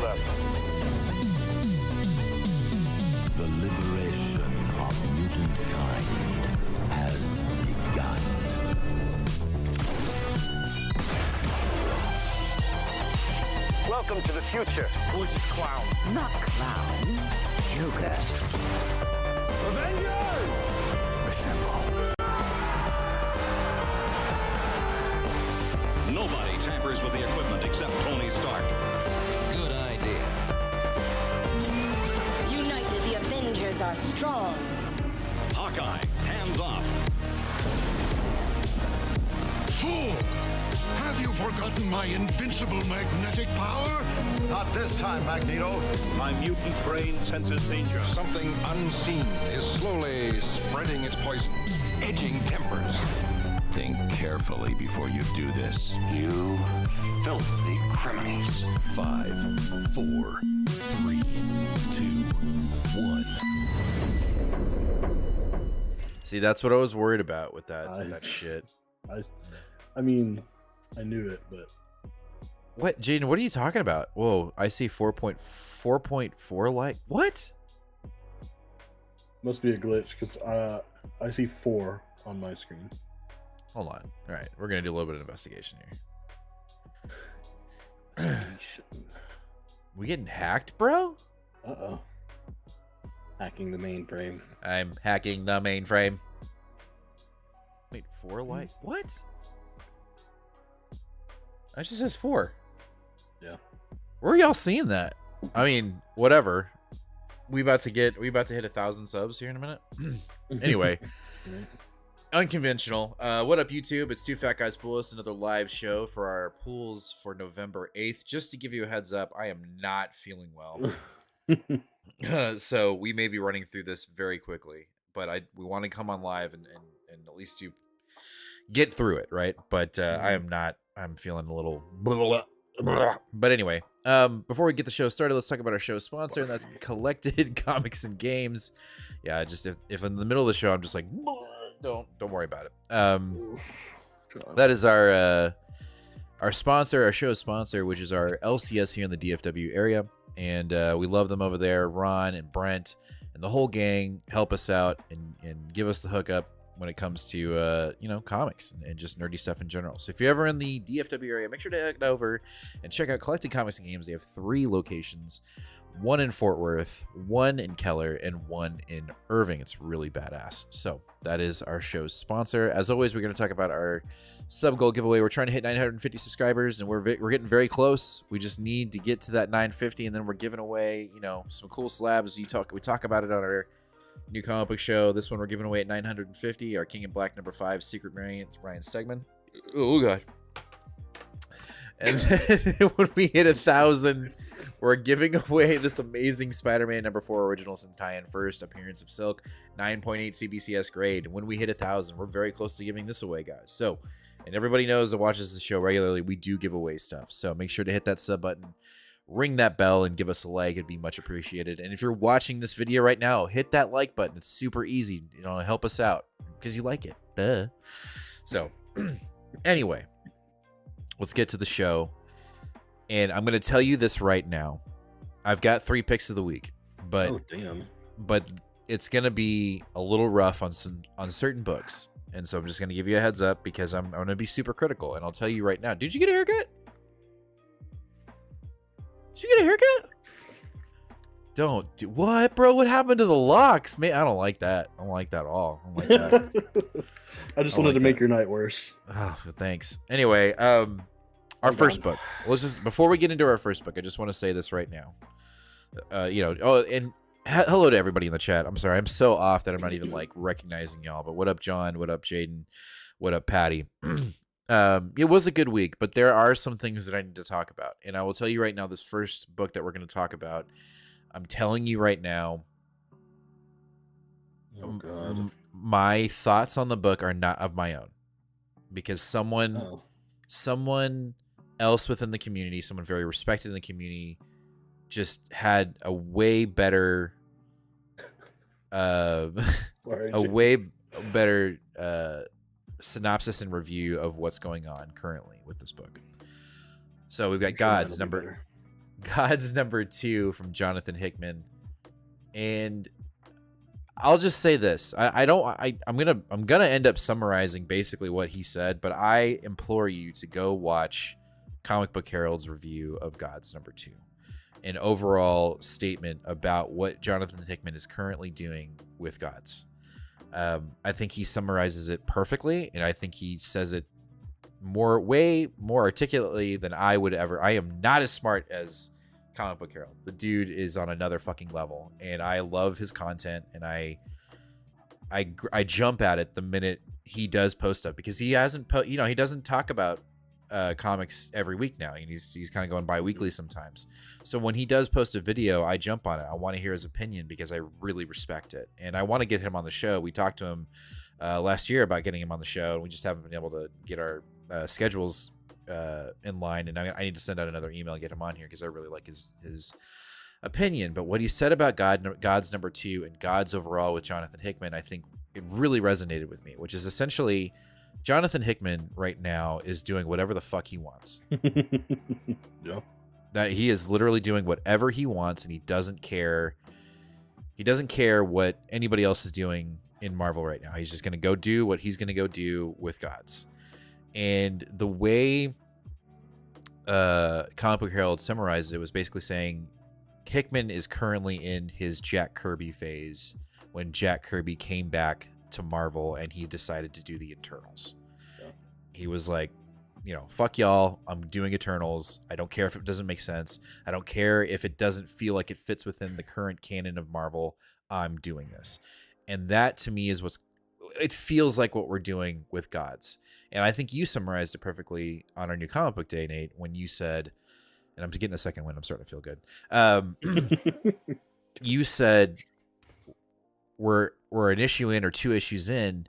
left. The liberation of mutant kind has begun. Welcome to the future. Who's this clown? Not clown, Joker. Avengers! Assemble. Nobody tampers with the equipment except Tony Stark. Good idea. United, the Avengers are strong. Hawkeye, hands off. Fool! Have you forgotten my invincible magnetic power? Not this time, Magneto. My mutant brain senses danger. Something unseen is slowly spreading its poison, edging tempers. Think carefully before you do this. You filthy criminals. 5, 4, 3, 2, 1. See, that's what I was worried about with that shit. I mean, I knew it, but What, Jaden? What are you talking about? Whoa, I see 4.4 light. What? must be a glitch because I see 4 on my screen. Hold on. All right, we're gonna do a little bit of investigation here. We getting hacked, bro? Uh-oh. Hacking the mainframe. I'm hacking the mainframe. Wait, 4 light? What? That just says 4. Yeah. Where are y'all seeing that? I mean, whatever. We about to hit 1,000 subs here in a minute. Anyway, unconventional. What up, YouTube? It's Two Fat Guys Pull Us, another live show for our pools for November 8th. Just to give you a heads up, I am not feeling well. So we may be running through this very quickly, but we want to come on live and at least get through it, right? But I'm feeling a little blah. But anyway, before we get the show started, let's talk about our show sponsor, and that's Collected Comics and Games. Yeah, just if in the middle of the show I'm just like, don't worry about it. That is our sponsor, our show sponsor, which is our LCS here in the DFW area, and we love them over there. Ron and Brent and the whole gang help us out and give us the hookup when it comes to comics and just nerdy stuff in general. So if you're ever in the DFW area, make sure to head over and check out Collected Comics and Games. They have 3 locations, 1 in Fort Worth, 1 in Keller, and 1 in Irving. It's really badass. So that is our show's sponsor. As always, we're going to talk about our sub goal giveaway. We're trying to hit 950 subscribers, and we're getting very close. We just need to get to that 950, and then we're giving away some cool slabs. We talk about it on our new comic book show. This one we're giving away at 950. Our King in Black #5 Secret Variant, Ryan Stegman. Oh god. And then when we hit 1,000, we're giving away this amazing Spider-Man #4 Originals and tie-in first appearance of Silk, 9.8 CBCS grade. When we hit 1,000, we're very close to giving this away, guys. So, and everybody knows that watches the show regularly, we do give away stuff. So make sure to hit that sub button, ring that bell, and give us a like. It'd be much appreciated. And if you're watching this video right now, hit that like button. It's super easy. Help us out because you like it. Duh. So, anyway, let's get to the show. And I'm going to tell you this right now. I've got 3 picks of the week, but but it's going to be a little rough on certain books. And so I'm just going to give you a heads up because I'm going to be super critical. And I'll tell you right now. Did you get a haircut? Did you get a haircut? Don't do what, bro? What happened to the locks, man? I don't like that. I don't like that at all. I don't like that. I just wanted to make your night worse. Oh, thanks. Anyway, our first book. Let's just before we get into our first book, I just want to say this right now. And hello to everybody in the chat. I'm sorry, I'm so off that I'm not even like recognizing y'all. But what up, John? What up, Jaden? What up, Patty? It was a good week, but there are some things that I need to talk about. And I will tell you right now, this first book that we're going to talk about, I'm telling you right now, oh god, my thoughts on the book are not of my own, because someone else within the community, someone very respected in the community, just had a way better synopsis and review of what's going on currently with this book. So we've got Gods number God's number 2 from Jonathan Hickman. And I'll just say this. I'm gonna end up summarizing basically what he said, but I implore you to go watch Comic Book Herald's review of God's number 2. An overall statement about what Jonathan Hickman is currently doing with Gods. I think he summarizes it perfectly, and I think he says it way more articulately than I would ever. I am not as smart as Comic Book Herald. The dude is on another fucking level, and I love his content, and I jump at it the minute he does post up, because he hasn't he doesn't talk about comics every week now, and he's kind of going bi-weekly sometimes. So when he does post a video, I jump on it. I want to hear his opinion because I really respect it, and I want to get him on the show. We talked to him last year about getting him on the show, and we just haven't been able to get our schedules in line, and I need to send out another email and get him on here because I really like his opinion. But what he said about God's number 2 and God's overall with Jonathan Hickman, I think it really resonated with me, which is essentially Jonathan Hickman right now is doing whatever the fuck he wants. Yeah. That he is literally doing whatever he wants, and he doesn't care. He doesn't care what anybody else is doing in Marvel right now. He's just going to go do what he's going to go do with Gods. And the way Comic Book Herald summarized it was basically saying Hickman is currently in his Jack Kirby phase when Jack Kirby came back to Marvel and he decided to do the Eternals. Yeah. He was like, fuck y'all, I'm doing Eternals. I don't care if it doesn't make sense. I don't care if it doesn't feel like it fits within the current canon of Marvel. I'm doing this. And that to me is it feels like what we're doing with Gods. And I think you summarized it perfectly on our new comic book day, Nate, when you said, and I'm getting a second win, I'm starting to feel good. You said we're an issue in or 2 issues in,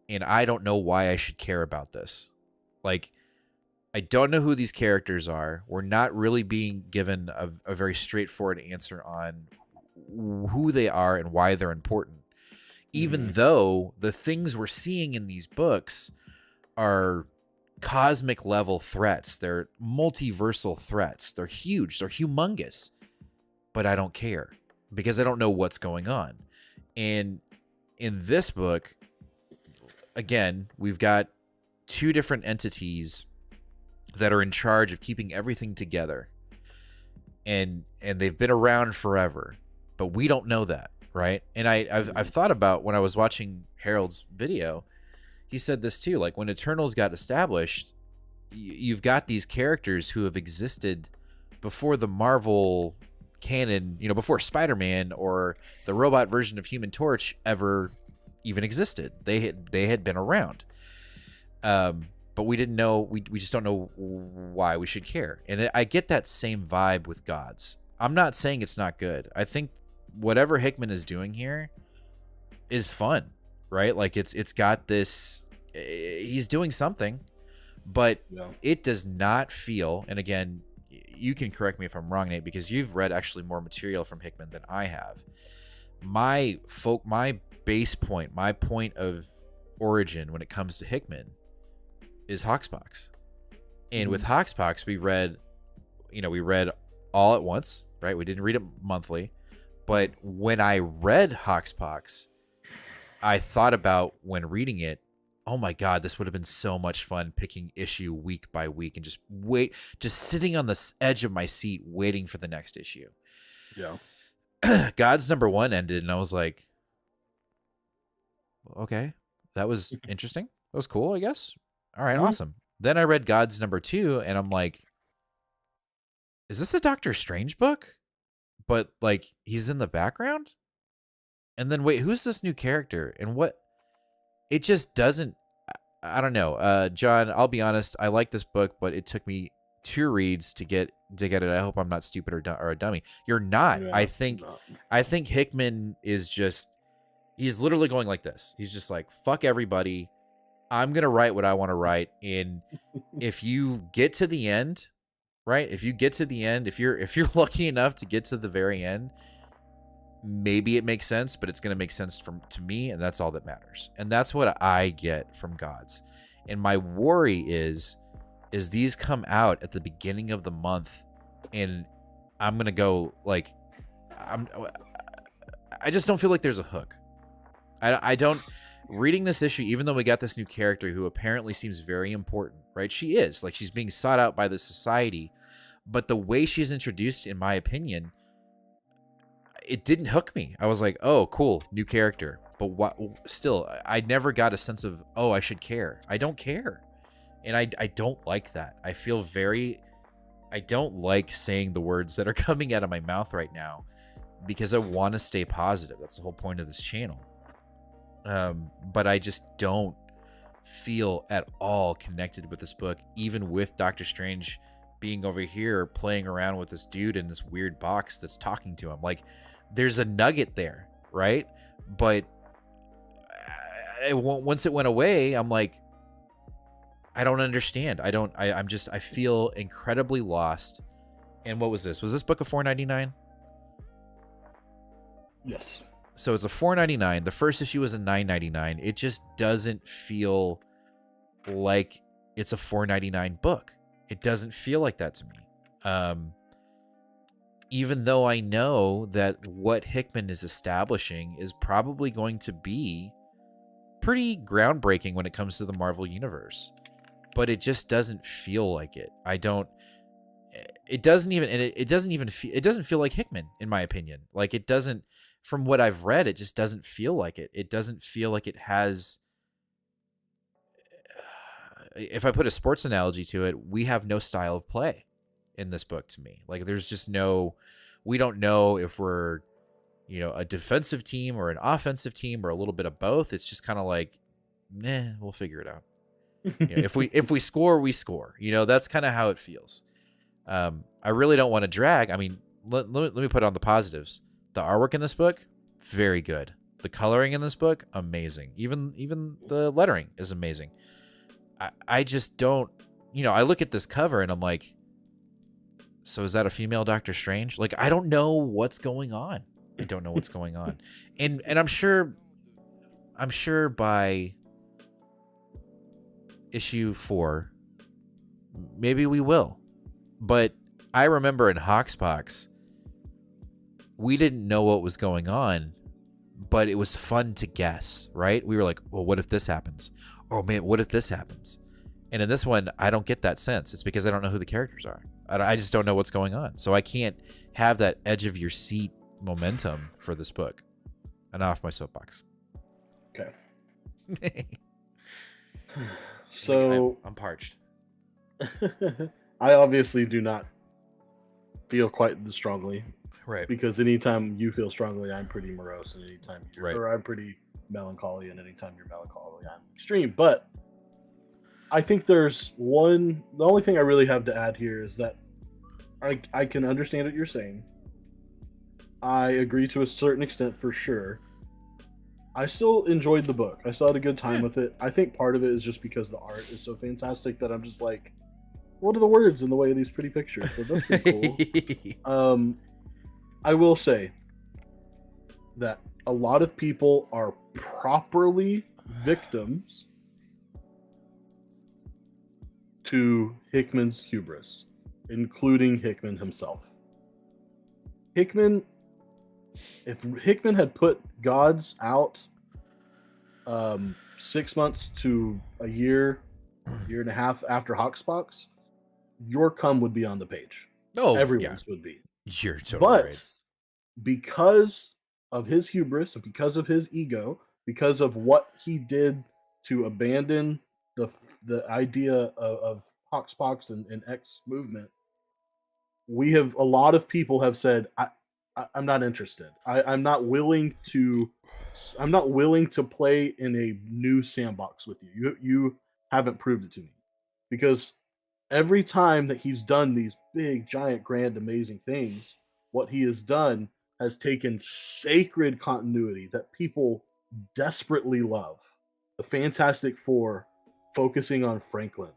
and I don't know why I should care about this. Like, I don't know who these characters are. We're not really being given a very straightforward answer on who they are and why they're important. Even though the things we're seeing in these books are cosmic level threats. They're multiversal threats. They're huge. They're humongous. But I don't care because I don't know what's going on. And in this book, again, we've got 2 different entities that are in charge of keeping everything together. And they've been around forever, but we don't know that, right? And I've thought about when I was watching Harold's video, he said this too, like when Eternals got established, you've got these characters who have existed before the Marvel canon, before Spider-Man or the robot version of Human Torch ever even existed. They had been around. But we didn't know, we just don't know why we should care. And I get that same vibe with Gods. I'm not saying it's not good. I think whatever Hickman is doing here is fun, right? Like it's got this, he's doing something, but it does not feel, and again, you can correct me if I'm wrong, Nate, because you've read actually more material from Hickman than I have. My base point, my point of origin when it comes to Hickman is Hoxpox. And with Hoxpox, we read all at once, right? We didn't read it monthly. But when I read Hoxpox, I thought about when reading it, oh my God, this would have been so much fun picking issue week by week and just sitting on the edge of my seat waiting for the next issue. Yeah. God's number 1 ended and I was like, okay, that was interesting. That was cool, I guess. All right, awesome. Then I read God's number 2 and I'm like, is this a Doctor Strange book? But like he's in the background? And then wait, who's this new character? And what? It just doesn't, I don't know. John, I'll be honest, I like this book, but it took me 2 reads to get it. I hope I'm not stupid or a dummy. You're not. Yeah, I think Hickman is just, he's literally going like this. He's just like, fuck everybody. I'm going to write what I want to write. And if you get to the end, right? If you get to the end, if you're lucky enough to get to the very end, maybe it makes sense, but it's going to make sense to me, and that's all that matters. And that's what I get from Gods. And my worry is these come out at the beginning of the month, and I'm gonna go like I just don't feel like there's a hook. I don't reading this issue, even though we got this new character who apparently seems very important, right? She is like she's being sought out by the society, but the way she's introduced, in my opinion, it didn't hook me. I was like, oh, cool, new character. But what? Still, I never got a sense of, oh, I should care. I don't care, and I don't like that. I feel very, I don't like saying the words that are coming out of my mouth right now because I want to stay positive. That's the whole point of this channel. But I just don't feel at all connected with this book, even with Doctor Strange being over here playing around with this dude in this weird box that's talking to him. Like, there's a nugget there, right? But once it went away, I'm like, I don't understand. I feel incredibly lost. And what was this? Was this book a $4.99? Yes. So it's a $4.99. The first issue was a $9.99. It just doesn't feel like it's a $4.99 book. It doesn't feel like that to me. Even though I know that what Hickman is establishing is probably going to be pretty groundbreaking when it comes to the Marvel Universe. But it just doesn't feel like it. It doesn't feel like Hickman, in my opinion. Like, it doesn't, from what I've read, it just doesn't feel like it. It doesn't feel like it has, if I put a sports analogy to it, we have no style of play in this book to me. Like, there's just no, we don't know if we're, a defensive team or an offensive team or a little bit of both. It's just kind of like, we'll figure it out. If we score, we score. That's kind of how it feels. I really don't want to drag. I mean, let me put on the positives. The artwork in this book, very good. The coloring in this book, amazing. Even the lettering is amazing. I just don't, I look at this cover and I'm like, so is that a female Doctor Strange? Like, I don't know what's going on. I don't know what's going on. And I'm sure by issue 4, maybe we will. But I remember in Hoxpox, we didn't know what was going on, but it was fun to guess, right? We were like, well, what if this happens? Oh man, what if this happens? And in this one, I don't get that sense. It's because I don't know who the characters are. I just don't know what's going on. So I can't have that edge of your seat momentum for this book. And off my soapbox. Okay. So I'm parched. I obviously do not feel quite this strongly. Right. Because anytime you feel strongly, I'm pretty morose, and anytime you're, right. or I'm pretty melancholy, and anytime you're melancholy, I'm extreme. But I think the only thing I really have to add here is that I can understand what you're saying. I agree to a certain extent for sure. I still enjoyed the book. I still had a good time with it. I think part of it is just because the art is so fantastic that I'm just like, what are the words in the way of these pretty pictures? But that's pretty cool. I will say that a lot of people are properly victims to Hickman's hubris, including Hickman himself. If Hickman had put gods out 6 months to a year and a half after Hoxpox, your cum would be on the page. Oh, everyone's would be. You're totally but right. Because of his hubris, because of his ego, because of what he did to abandon the idea of Hoxpox and X movement, a lot of people have said, I'm not interested. I'm not willing to play in a new sandbox with you. You haven't proved it to me. Because every time that he's done these big, giant, grand, amazing things, what he has done has taken sacred continuity that people desperately love. The Fantastic Four focusing on Franklin,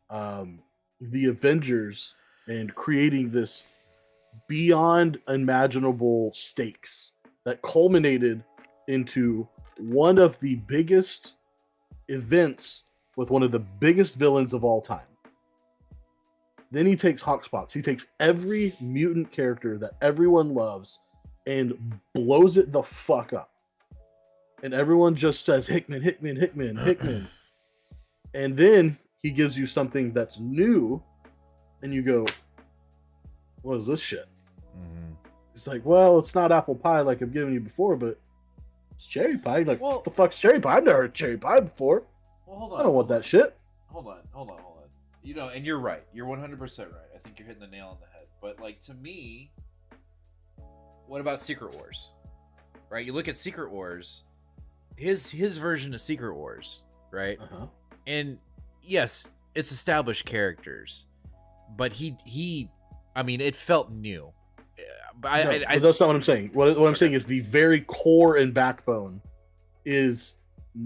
the Avengers, and creating this beyond imaginable stakes that culminated into one of the biggest events with one of the biggest villains of all time. Then he takes Hoxpox. He takes every mutant character that everyone loves and blows it the fuck up. And everyone just says Hickman, Hickman, Hickman, Hickman. And then he gives you something that's new, and you go, what is this shit? Mm-hmm. It's like, well, it's not apple pie like I've given you before, but it's cherry pie. Like, Well, what the fuck's cherry pie? I've never heard cherry pie before. Well, hold on. I don't want that shit. Hold on. You know, and you're right. You're 100% right. I think you're hitting the nail on the head. But like, to me, what about Secret Wars? Right? You look at Secret Wars, his version of Secret Wars, right? Uh-huh. And yes, it's established characters, but he I mean, it felt new. But But that's not what I'm saying. What I'm saying is the very core and backbone is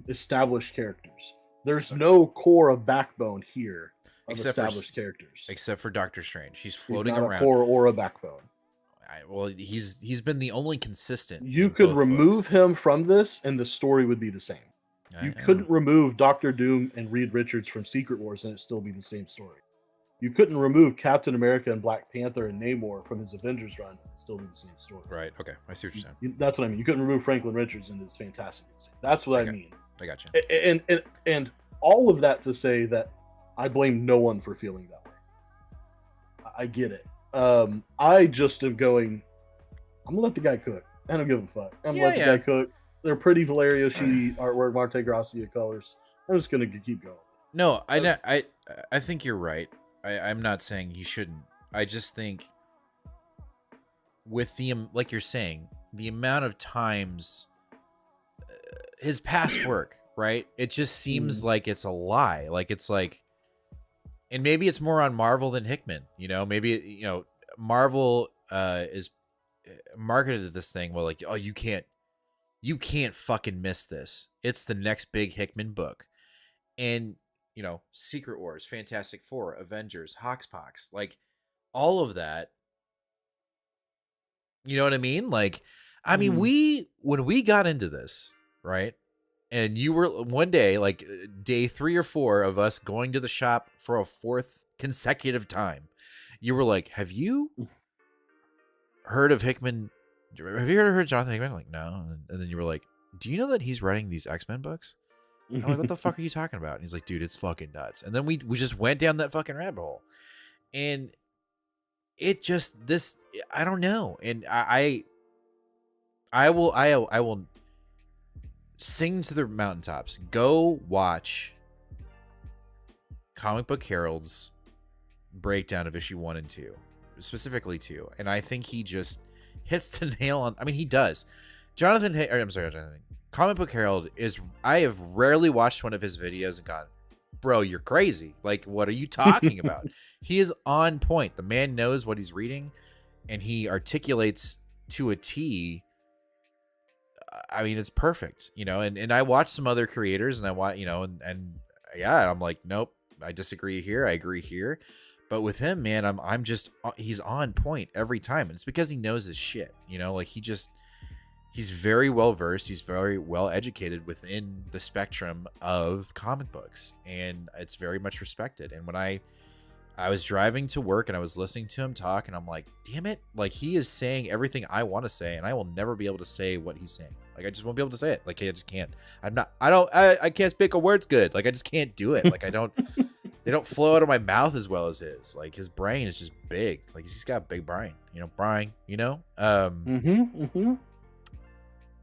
established characters. There's no core of backbone here of established characters. Except for Doctor Strange. He's He's floating not around. a core or a backbone. Well, he's been the only consistent. You in could both remove books. him from this, and the story would be the same. You couldn't remove Doctor Doom and Reed Richards from Secret Wars, and it'd still be the same story. You couldn't remove Captain America and Black Panther and Namor from his Avengers run, and it'd still be the same story. Right. Okay. I see what you're saying. That's what I mean. You couldn't remove Franklin Richards and his Fantastic. That's what I mean. I got you. And all of that to say that I blame no one for feeling that way. I get it. I just am going, I'm gonna let the guy cook. I don't give a fuck. I'm gonna let the guy cook. They're pretty Valerio Shi artwork, Marte Gracia colors. I'm just gonna keep going. No, I think you're right. I'm not saying he shouldn't. I just think with the, like you're saying, the amount of times his past work, right? It just seems like it's a lie. Like it's like, and maybe it's more on Marvel than Hickman. You know, maybe Marvel is marketed this thing well, like, oh, you can't fucking miss this. It's the next big Hickman book, and Secret Wars, Fantastic Four, Avengers, Hoxpox, like all of that. You know what I mean? Like, I mean, when we got into this, right? And you were one day, like day 3 or 4 of us going to the shop for a 4th consecutive time. You were like, have you heard of Hickman? Have you ever heard of Jonathan Hickman? I'm like, no. And then you were like, do you know that he's writing these X-Men books? I'm like, what the fuck are you talking about? And he's like, dude, it's fucking nuts. And then we just went down that fucking rabbit hole. And it just, I don't know. And I will sing to the mountaintops. Go watch Comic Book Herald's breakdown of issue 1 and 2, specifically 2. And I think he just hits the nail on. I mean, he does. Jonathan. Comic Book Herald is. I have rarely watched one of his videos and gone, bro, you're crazy. Like, what are you talking about? He is on point. The man knows what he's reading, and he articulates to a T. I mean, it's perfect, and I watch some other creators, and I watch, and yeah, I'm like, nope, I disagree here. I agree here. But with him, man, I'm just, he's on point every time. And it's because he knows his shit, like he's very well versed. He's very well educated within the spectrum of comic books, and it's very much respected. And when I was driving to work and I was listening to him talk, and I'm like, damn it, like he is saying everything I want to say, and I will never be able to say what he's saying. Like, I just won't be able to say it. Like, I just can't. I can't speak a word's good. Like, I just can't do it. Like, they don't flow out of my mouth as well as his. Like, his brain is just big. Like, he's got a big brain, Brian,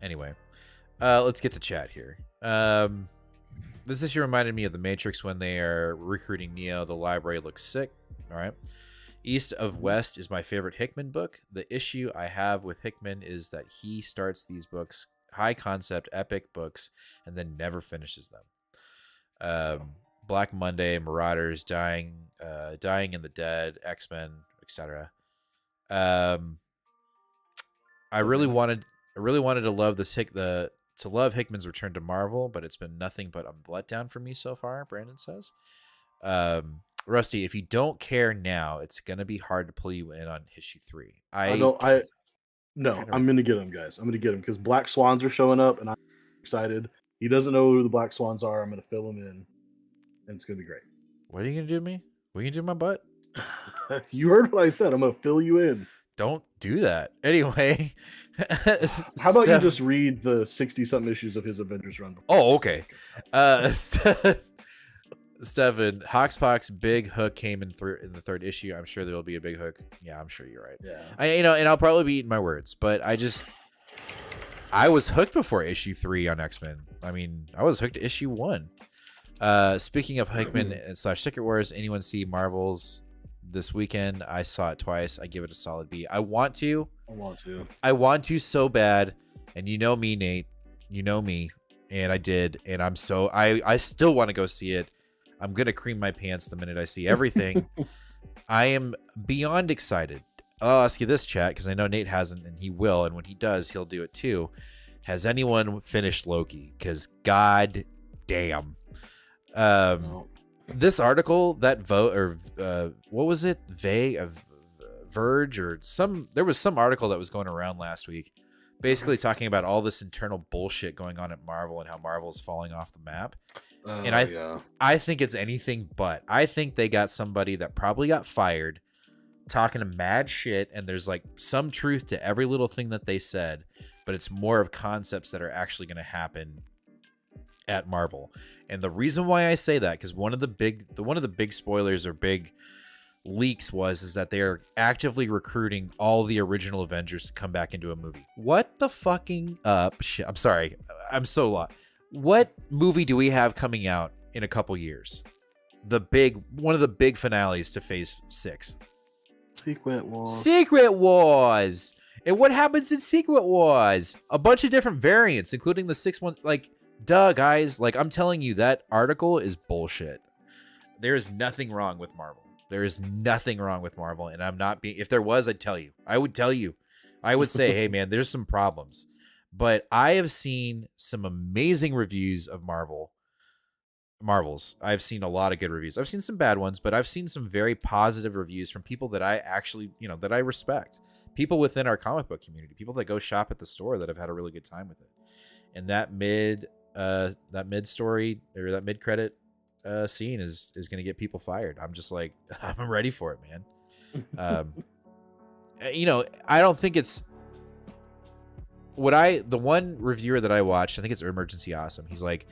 Anyway, let's get to chat here. This issue reminded me of The Matrix when they are recruiting Neo. The library looks sick. All right. East of West is my favorite Hickman book. The issue I have with Hickman is that he starts these books, high concept, epic books, and then never finishes them. Black Monday, Marauders, Dying in the Dead, X-Men, etc. I really wanted to love love Hickman's return to Marvel, but it's been nothing but a letdown for me so far, Brandon says. Rusty, if you don't care now, it's gonna be hard to pull you in on issue 3. I'm gonna get him, guys. I'm gonna get him because Black Swans are showing up, and I'm excited. He doesn't know who the Black Swans are. I'm gonna fill him in, and it's gonna be great. What are you gonna do to me? What are you gonna do to my butt? You heard what I said. I'm gonna fill you in. Don't do that. Anyway, How about you Steph- just read the 60-something issues of his Avengers run? Oh, okay. Stefan, Hoxpox big hook came in the third issue. I'm sure there will be a big hook. Yeah, I'm sure you're right. Yeah. And I'll probably be eating my words, but I was hooked before issue 3 on X-Men. I mean, I was hooked to issue 1. Speaking of Hickman / Secret Wars, anyone see Marvels this weekend? I saw it twice. I give it a solid B. I want to so bad. And you know me, Nate. You know me. And I did. And I still want to go see it. I'm going to cream my pants the minute I see everything. I am beyond excited. I'll ask you this, chat, because I know Nate hasn't, and he will. And when he does, he'll do it too. Has anyone finished Loki? Because god damn. This article, that what was it? Verge or there was some article that was going around last week, basically talking about all this internal bullshit going on at Marvel and how Marvel is falling off the map. I think it's anything but. I think they got somebody that probably got fired talking to mad shit, and there's like some truth to every little thing that they said, but it's more of concepts that are actually going to happen at Marvel. And the reason why I say that, because one of the big spoilers or big leaks is that they are actively recruiting all the original Avengers to come back into a movie. What the fucking shit? I'm sorry, I'm so lost. What movie do we have coming out in a couple years? One of the big finales to Phase 6. Secret Wars. And what happens in Secret Wars? A bunch of different variants, including the 6th one. Like, duh, guys. Like, I'm telling you, that article is bullshit. There is nothing wrong with Marvel. There is nothing wrong with Marvel, and I'm not being... If there was, I'd tell you. I would tell you. I would say, hey, man, there's some problems. But I have seen some amazing reviews of Marvels. I've seen a lot of good reviews. I've seen some bad ones, but I've seen some very positive reviews from people that I actually, that I respect. People within our comic book community, people that go shop at the store that have had a really good time with it. And that mid story or that mid credit scene is going to get people fired. I'm just like, I'm ready for it, man. I don't think it's the one reviewer that I watched, I think it's Emergency Awesome. He's like,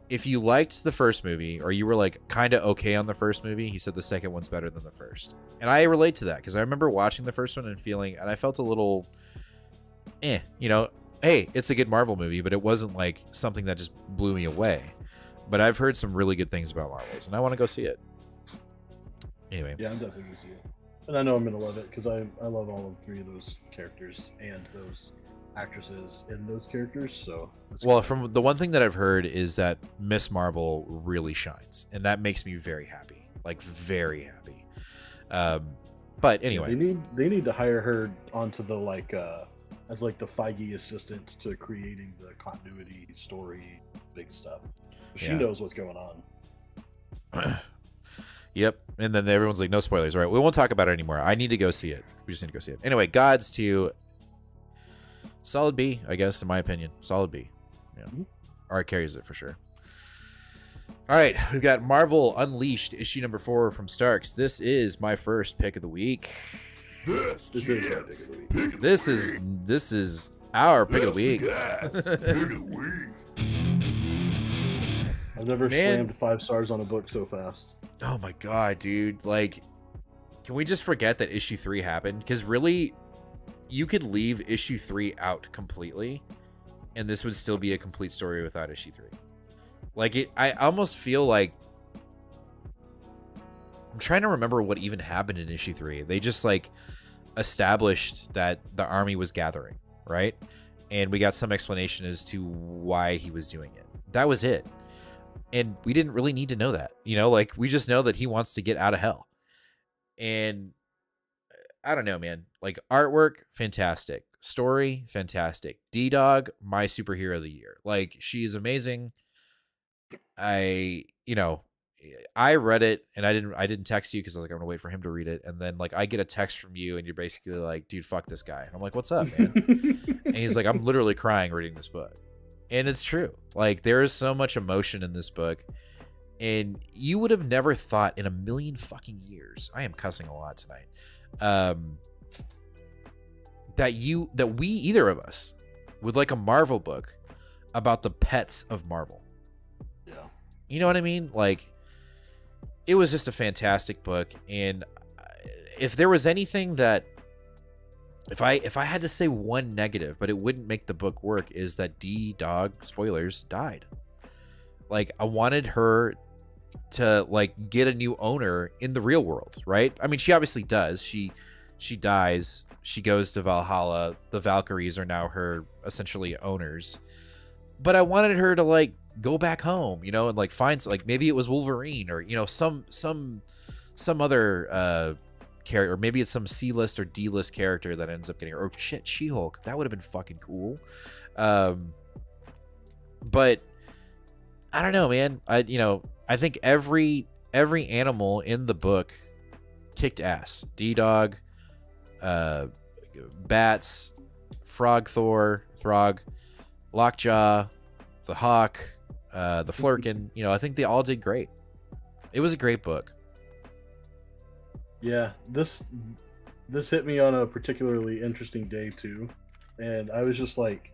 if you liked the first movie or you were like kind of okay on the first movie, he said the second one's better than the first. And I relate to that because I remember watching the first one and I felt a little, hey, it's a good Marvel movie, but it wasn't like something that just blew me away. But I've heard some really good things about Marvels, and I want to go see it. Anyway. Yeah, I'm definitely going to see it. And I know I'm going to love it because I love all 3 of those characters and those actresses in those characters. So from the one thing that I've heard is that Miss Marvel really shines, and that makes me very happy. Like, very happy. But anyway. Yeah, they need to hire her onto the as the Feige assistant to creating the continuity story big stuff. She knows what's going on. Yep. And then everyone's like, no spoilers. All right, we won't talk about it anymore. I need to go see it. We just need to go see it. Anyway, Gods to solid B, I guess, in my opinion. Solid B. Yeah. Art carries it for sure. All right, we've got Marvel Unleashed, issue number 4 from Starks. This is my first pick of the week. This is our pick of the week. I've never slammed 5 stars on a book so fast. Oh my god, dude. Like, can we just forget that issue 3 happened? Because really, you could leave issue 3 out completely, and this would still be a complete story without issue 3. Like, I almost feel like... I'm trying to remember what even happened in issue 3. They just, like, established that the army was gathering, right? And we got some explanation as to why he was doing it. That was it. And we didn't really need to know that. Like, we just know that he wants to get out of hell. And I don't know, man. Like, artwork, fantastic. Story, fantastic. D-Dog, my superhero of the year. Like, she's amazing. I read it and I didn't text you because I was like, I'm gonna wait for him to read it. And then like I get a text from you and you're basically like, dude, fuck this guy. And I'm like, what's up, man? And he's like, I'm literally crying reading this book. And it's true. Like, there is so much emotion in this book. And you would have never thought in a million fucking years, I am cussing a lot tonight, that we, either of us, would like a Marvel book about the pets of Marvel. Yeah. You know what I mean? Like, it was just a fantastic book. And if there was anything that, if I had to say one negative, but it wouldn't make the book work, is that D-Dog, spoilers, died. Like, I wanted her to, like, get a new owner in the real world, right? I mean, she obviously does. She dies. She goes to Valhalla. The Valkyries are now her, essentially, owners. But I wanted her to, like, go back home, you know, and, like, find, like, maybe it was Wolverine, or, you know, some other character, or maybe it's some C-list or D-list character that ends up getting her. Or shit, She-Hulk. That would have been fucking cool. But I don't know, man. I think every animal in the book kicked ass. D-Dog, Bats, Throg, Lockjaw, the Hawk, the Flurkin. You know, I think they all did great. It was a great book. Yeah, this hit me on a particularly interesting day too, and I was just like,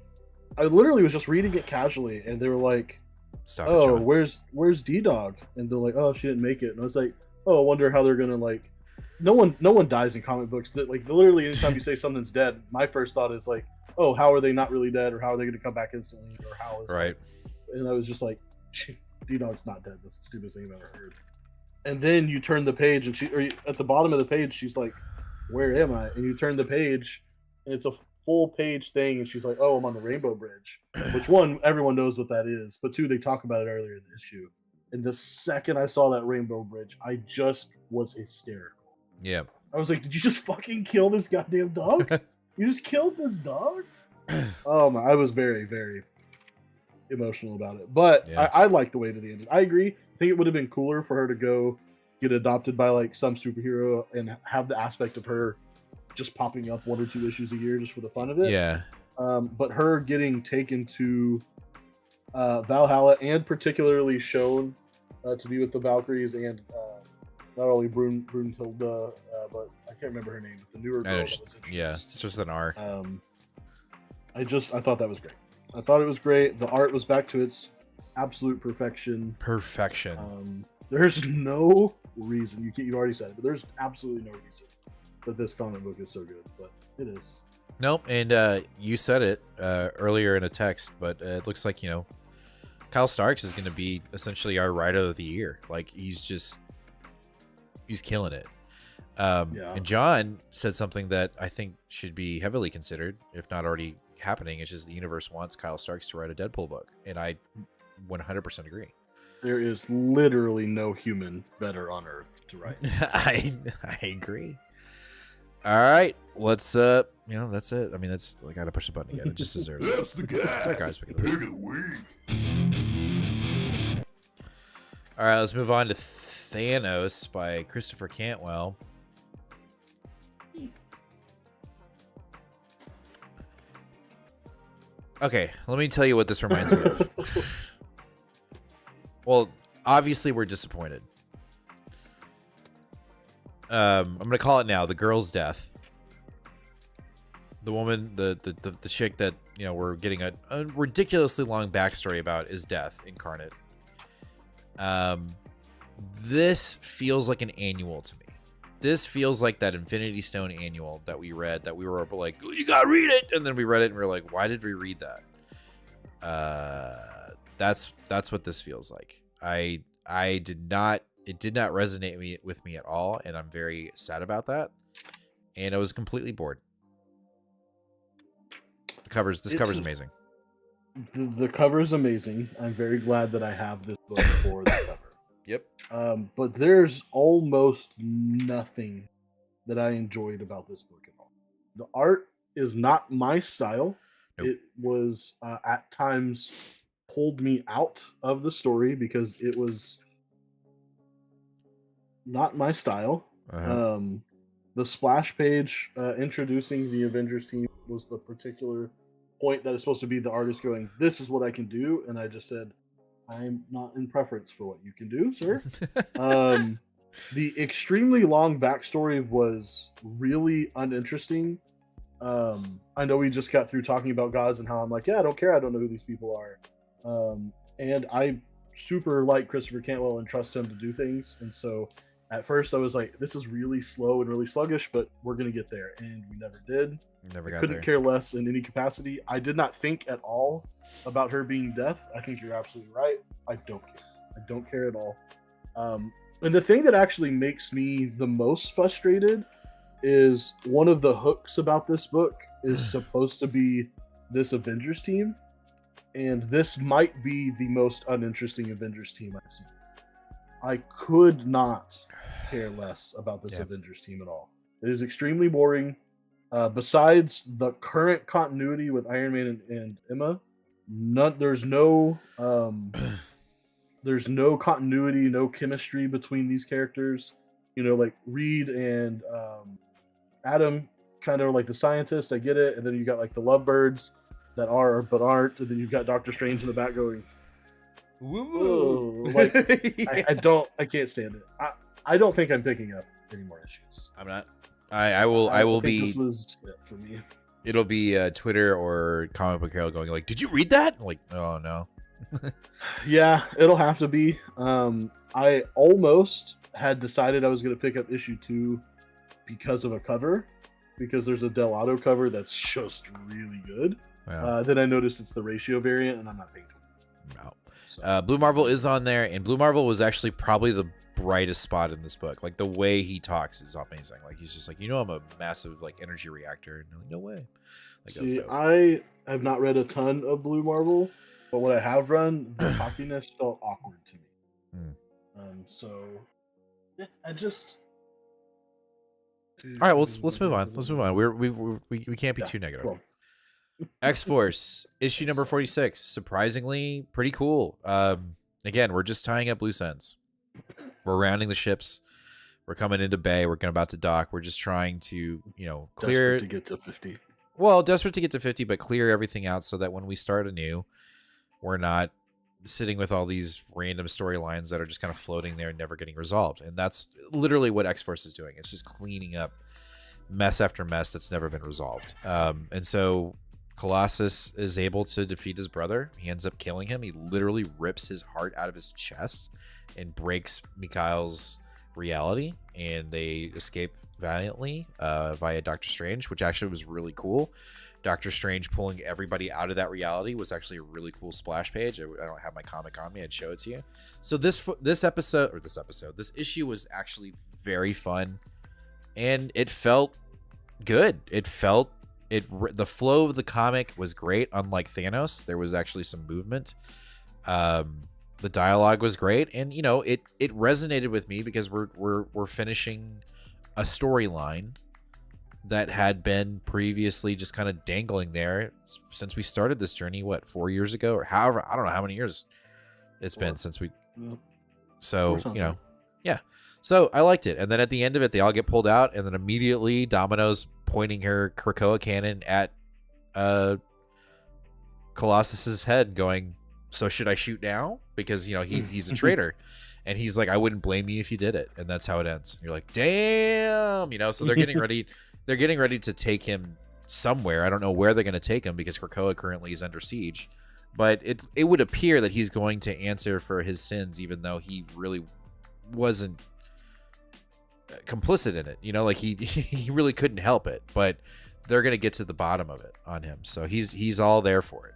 I literally was just reading it casually, and they were like, Stop "Oh, it, John. where's D-Dog?" And they're like, "Oh, she didn't make it." And I was like, "Oh, I wonder how they're gonna like." No one dies in comic books. That, like, literally, anytime you say something's dead, my first thought is like, "Oh, how are they not really dead, or how are they gonna come back instantly, or how is Right?" And I was just like, "D-Dog's not dead. That's the stupidest thing I've ever heard." And then you turn the page, and at the bottom of the page, she's like, "Where am I?" And you turn the page, and it's a full page thing, and she's like, "Oh, I'm on the Rainbow Bridge," which, one, everyone knows what that is, but two, they talk about it earlier in the issue. And the second I saw that Rainbow Bridge, I just was hysterical. Yeah. I was like, "Did you just fucking kill this goddamn dog? You just killed this dog?" Oh my! I was very, very emotional about it, but Yeah. I like the way that it ended. I agree. I think it would have been cooler for her to go get adopted by like some superhero and have the aspect of her just popping up 1 or 2 issues a year just for the fun of it. Yeah. But her getting taken to Valhalla, and particularly shown to be with the Valkyries, and not only Brunhilde, but I can't remember her name, but the newer girl that was introduced. Yeah, it's just an R. I thought that was great. I thought it was great. The art was back to its absolute perfection. There's no reason, you've already said it, but there's absolutely no reason that this comic book is so good, but it is. Nope, and you said it earlier in a text, but it looks like, you know, Kyle Starks is going to be essentially our writer of the year. Like, he's killing it. And John said something that I think should be heavily considered, if not already happening. It's just the universe wants Kyle Starks to write a Deadpool book, and I 100% agree. There is literally no human better on Earth to write. I agree. All right, let's you know, that's it. I mean, I gotta push the button again. It just deserves it. That's the gas. Sorry, guys. Pick of the week. All right, let's move on to Thanos by Christopher Cantwell. Okay, let me tell you what this reminds me of. Well, obviously we're disappointed. I'm gonna call it now. The girl's death. The woman, the chick that, you know, we're getting a ridiculously long backstory about is death incarnate. This feels like an annual to me. This feels like that Infinity Stone annual that we read, that we were like, you gotta read it, and then we read it and we are like, why did we read that? That's what this feels like. It did not resonate with me at all, and I'm very sad about that. And I was completely bored. This cover's amazing. The cover is amazing. I'm very glad that I have this book for the cover. Yep. But there's almost nothing that I enjoyed about this book at all. The art is not my style. Nope. It was at times pulled me out of the story because it was not my style. Uh-huh. The splash page introducing the Avengers team was the particular point that is supposed to be the artist going, "This is what I can do," and I just said, I'm not in preference for what you can do, sir. The extremely long backstory was really uninteresting. I know we just got through talking about gods and how I'm like, yeah, I don't care. I don't know who these people are. And I super like Christopher Cantwell and trust him to do things. And so at first I was like, this is really slow and really sluggish, but we're going to get there. And we never did. Never got Couldn't there. care less in any capacity. I did not think at all about her being deaf. I think you're absolutely right. I don't care. I don't care at all. And the thing that actually makes me the most frustrated is one of the hooks about this book is supposed to be this Avengers team. And this might be the most uninteresting Avengers team I've seen. I could not care less about this Avengers team at all. It is extremely boring. Besides the current continuity with Iron Man and Emma, there's no continuity, no chemistry between these characters. You know, like Reed and Adam, kind of like the scientist. I get it, and then you got like the lovebirds that are but aren't, and then you've got Doctor Strange in the back going, "Woo!" Like I can't stand it. I don't think I'm picking up any more issues. I'm not. I will be. This was it for me. It'll be Twitter or Comic Book Herald going like, "Did you read that?" I'm like, oh no. Yeah, it'll have to be. I almost had decided I was going to pick up issue 2 because of a cover, because there's a Del Auto cover that's just really good. Wow. Then I noticed it's the ratio variant, and I'm not paying for it. No. So. Blue Marvel is on there, and Blue Marvel was actually probably the brightest spot in this book. Like the way he talks is amazing. Like he's just like, I'm a massive like energy reactor. And like, no way. Like, see, I have not read a ton of Blue Marvel, but what I have run, the cockiness felt awkward to me. So yeah, I just. All right, let's move on. Let's move on. We can't be too negative. Cool. X-Force issue number 46. Surprisingly, pretty cool. Again, we're just tying up loose ends. We're rounding the ships. We're coming into bay. We're about to dock. We're just trying to, clear desperate to get to 50. Well, desperate to get to 50, but clear everything out so that when we start anew, we're not sitting with all these random storylines that are just kind of floating there and never getting resolved. And that's literally what X-Force is doing. It's just cleaning up mess after mess that's never been resolved. And so Colossus is able to defeat his brother. He ends up killing him. He literally rips his heart out of his chest and breaks Mikhail's reality, and they escape valiantly via Doctor Strange, which actually was really cool. Doctor Strange pulling everybody out of that reality was actually a really cool splash page. I don't have my comic on me. I'd show it to you. So this issue was actually very fun, and it felt good. The flow of the comic was great. Unlike Thanos, there was actually some movement. The dialogue was great, and it resonated with me because we're finishing a storyline that had been previously just kind of dangling there since we started this journey. What, 4 years ago, or however, I don't know how many years it's been since we. So yeah. So I liked it, and then at the end of it, they all get pulled out, and then immediately Domino's pointing her Krakoa cannon at Colossus's head, going, "So should I shoot now?" Because he's a traitor, and he's like, "I wouldn't blame you if you did it," and that's how it ends. You're like, damn, So they're getting ready. They're getting ready to take him somewhere. I don't know where they're going to take him because Krakoa currently is under siege, but it would appear that he's going to answer for his sins, even though he really wasn't complicit in it. Like he really couldn't help it, but they're going to get to the bottom of it on him. So he's all there for it.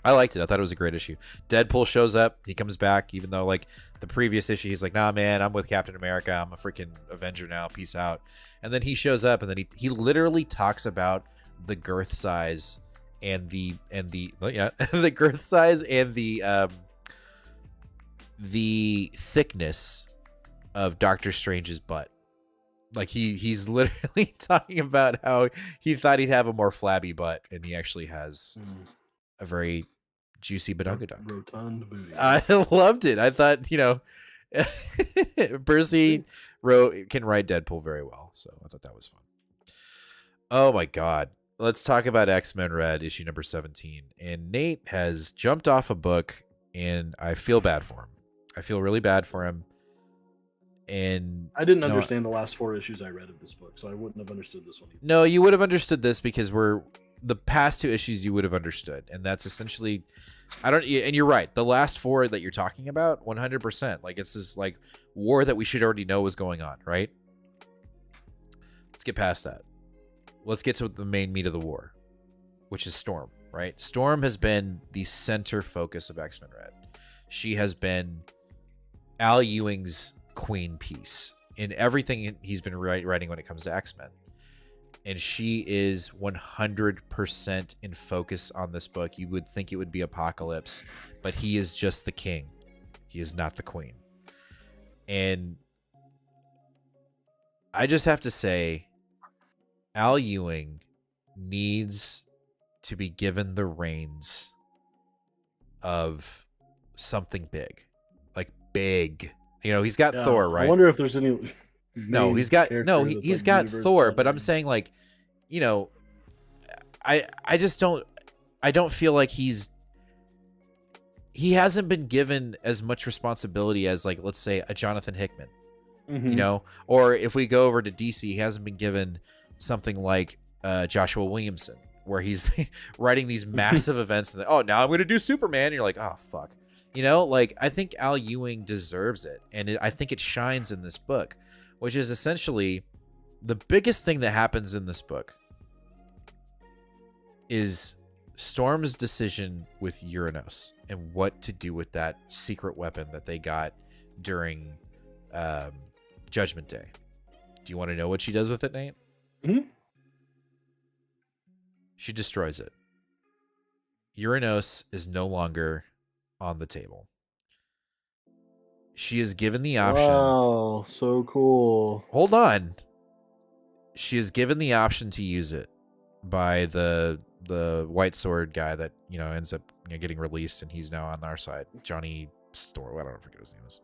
I liked it. I thought it was a great issue. Deadpool shows up. He comes back, even though like the previous issue, he's like, "Nah, man, I'm with Captain America. I'm a freaking Avenger now. Peace out." And then he shows up, and then he literally talks about the girth size and the the girth size and the thickness of Doctor Strange's butt. Like he's literally talking about how he thought he'd have a more flabby butt, and he actually has a very juicy badungadunk. Rotund booty. I loved it. I thought, Percy can write Deadpool very well, so I thought that was fun. Oh my god. Let's talk about X-Men Red, issue number 17. And Nate has jumped off a book and I feel bad for him. I feel really bad for him. And I didn't understand the last 4 issues I read of this book, so I wouldn't have understood this one either. No, you would have understood this because the past 2 issues you would have understood, and that's essentially, and you're right. The last 4 that you're talking about, 100%, like it's this like war that we should already know was going on, right? Let's get past that. Let's get to the main meat of the war, which is Storm, right? Storm has been the center focus of X-Men Red. She has been Al Ewing's queen piece in everything he's been writing when it comes to X-Men. And she is 100% in focus on this book. You would think it would be Apocalypse, but he is just the king. He is not the queen. And I just have to say, Al Ewing needs to be given the reins of something big. Like big. You know, he's got Thor, right? I wonder if there's any. No, he's got Thor, but I'm saying like, you know, I just don't feel like he hasn't been given as much responsibility as like, let's say, a Jonathan Hickman, you know, or if we go over to DC, he hasn't been given something like Joshua Williamson, where he's writing these massive events and now I'm going to do Superman. And you're like, oh, fuck. You know, like, I think Al Ewing deserves it. And I think it shines in this book, which is essentially the biggest thing that happens in this book is Storm's decision with Uranos and what to do with that secret weapon that they got during Judgment Day. Do you want to know what she does with it, Nate? Mm-hmm. She destroys it. Uranos is no longer on the table. She is given the option. Wow, so cool. Hold on. She is given the option to use it by the White Sword guy that, you know, ends up getting released, and he's now on our side. Johnny Storm, I don't forget his name is.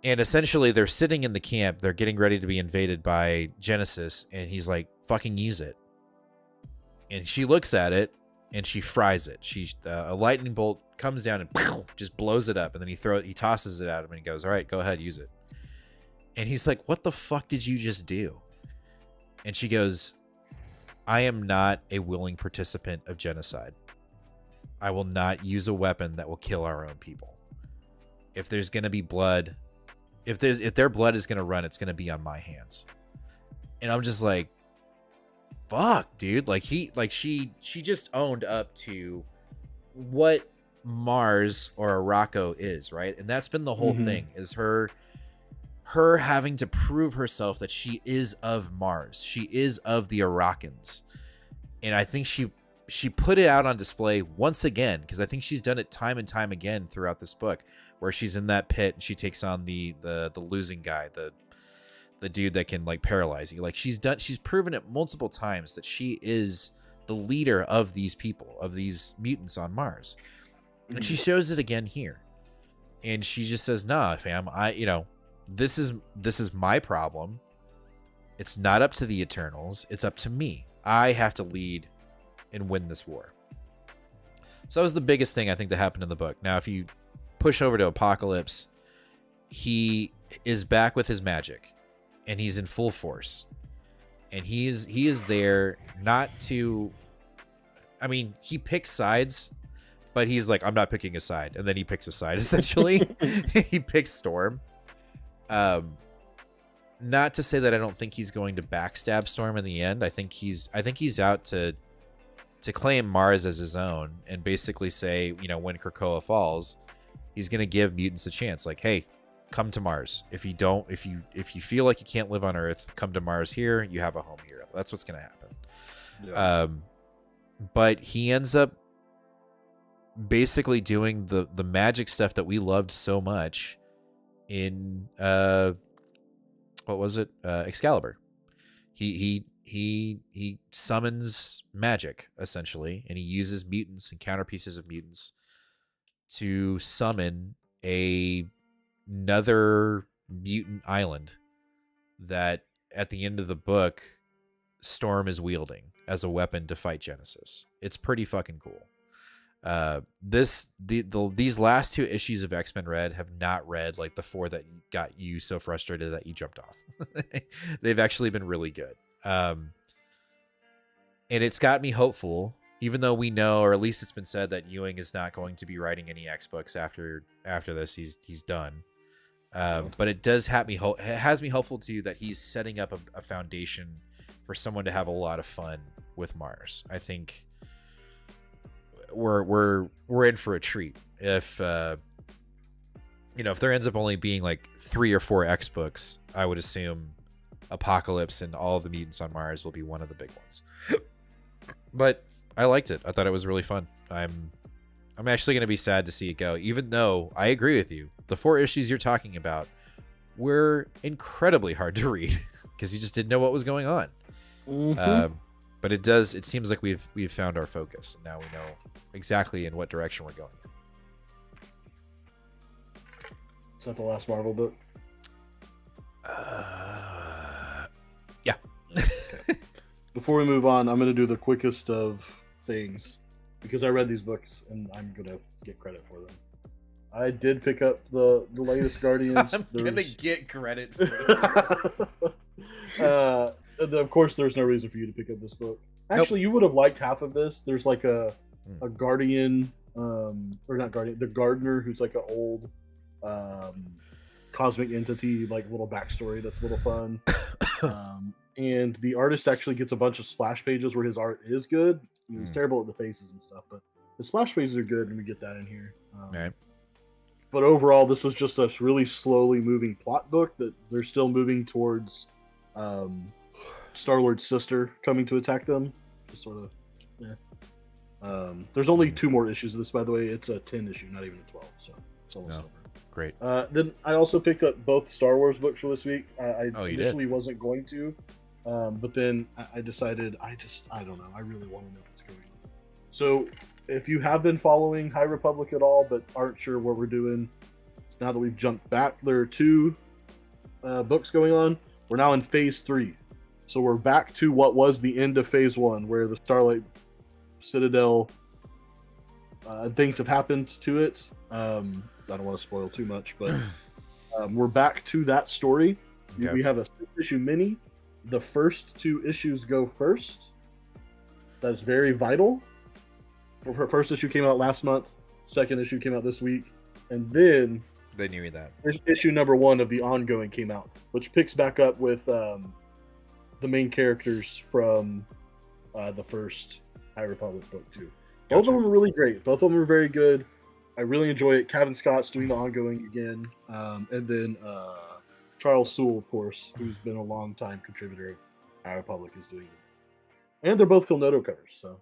And essentially, they're sitting in the camp. They're getting ready to be invaded by Genesis, and he's like, "Fucking use it." And she looks at it, and she fries it. A lightning bolt comes down and just blows it up, and then he tosses it at him, and he goes, "All right, go ahead, use it." And he's like, "What the fuck did you just do?" And she goes, "I am not a willing participant of genocide. I will not use a weapon that will kill our own people. If there's gonna be blood, if their blood is gonna run, it's gonna be on my hands." And I'm just like, fuck, dude. Like she just owned up to what Mars or Arakko is, right? And that's been the whole thing, is her having to prove herself that she is of Mars. She is of the Arakkans. And I think she put it out on display once again, because I think she's done it time and time again throughout this book, where she's in that pit and she takes on the losing guy, the dude that can like paralyze you. Like she's proven it multiple times that she is the leader of these people, of these mutants on Mars. And she shows it again here. And she just says, "Nah, fam, this is my problem. It's not up to the Eternals. It's up to me. I have to lead and win this war." So that was the biggest thing I think that happened in the book. Now, if you push over to Apocalypse, he is back with his magic, and he's in full force. And he is there not to, I mean, he picks sides, but he's like, "I'm not picking a side." And then he picks a side, essentially. He picks Storm. Not to say that I don't think he's going to backstab Storm in the end. I think he's out to claim Mars as his own, and basically say, when Krakoa falls, he's going to give mutants a chance. Like, hey, come to Mars. If you feel like you can't live on Earth, come to Mars here. You have a home here. That's what's going to happen. Yeah. But he ends up basically doing the magic stuff that we loved so much in what was it? Excalibur. He summons magic, essentially, and he uses mutants and counterpieces of mutants to summon another mutant island that at the end of the book Storm is wielding as a weapon to fight Genesis. It's pretty fucking cool. These last 2 issues of X-Men Red have not read like the 4 that got you so frustrated that you jumped off. They've actually been really good. And it's got me hopeful, even though we know, or at least it's been said, that Ewing is not going to be writing any X books after this. He's done. But it does have me it has me hopeful too that he's setting up a foundation for someone to have a lot of fun with Mars. I think we're in for a treat if if there ends up only being like 3 or 4 X books. I would assume Apocalypse and all of the mutants on Mars will be one of the big ones. But I liked it. I thought it was really fun. I'm actually going to be sad to see it go, even though I agree with you. The 4 issues you're talking about were incredibly hard to read because you just didn't know what was going on. But it seems like we've found our focus. Now we know exactly in what direction we're going. Is that the last Marvel book? Yeah. Okay. Before we move on, I'm going to do the quickest of things because I read these books and I'm going to get credit for them. I did pick up the latest Guardians. I'm going to get credit for it. Of course, there's no reason for you to pick up this book. Actually, You would have liked half of this. There's like a Guardian, or not Guardian, the Gardener, who's like an old cosmic entity, like little backstory that's a little fun. And the artist actually gets a bunch of splash pages where his art is good. He's terrible at the faces and stuff, but the splash pages are good, and we get that in here. Right. But overall, this was just a really slowly moving plot book that they're still moving towards Star-Lord's sister coming to attack them. Just sort of, there's only 2 more issues of this, by the way. It's a 10 issue, not even a 12, so it's almost over. Great. Then I also picked up both Star Wars books for this week. I you initially wasn't going to, but then I decided I don't know. I really want to know what's going on. So if you have been following High Republic at all, but aren't sure what we're doing, now that we've jumped back, there are 2 books going on. We're now in phase 3. So we're back to what was the end of phase 1, where the Starlight Citadel things have happened to it. I don't want to spoil too much, but we're back to that story. Okay. We have a 6-issue mini. The first 2 issues go first. That's very vital. Her first issue came out last month. Second issue came out this week. And then you read that. Issue number 1 of the ongoing came out, which picks back up with the main characters from the first High Republic book too. Both of them are really great. Both of them are very good. I really enjoy it. Kevin Scott's doing the ongoing again. And then Charles Soule, of course, who's been a long time contributor of High Republic, is doing it. And they're both Phil Noto covers, so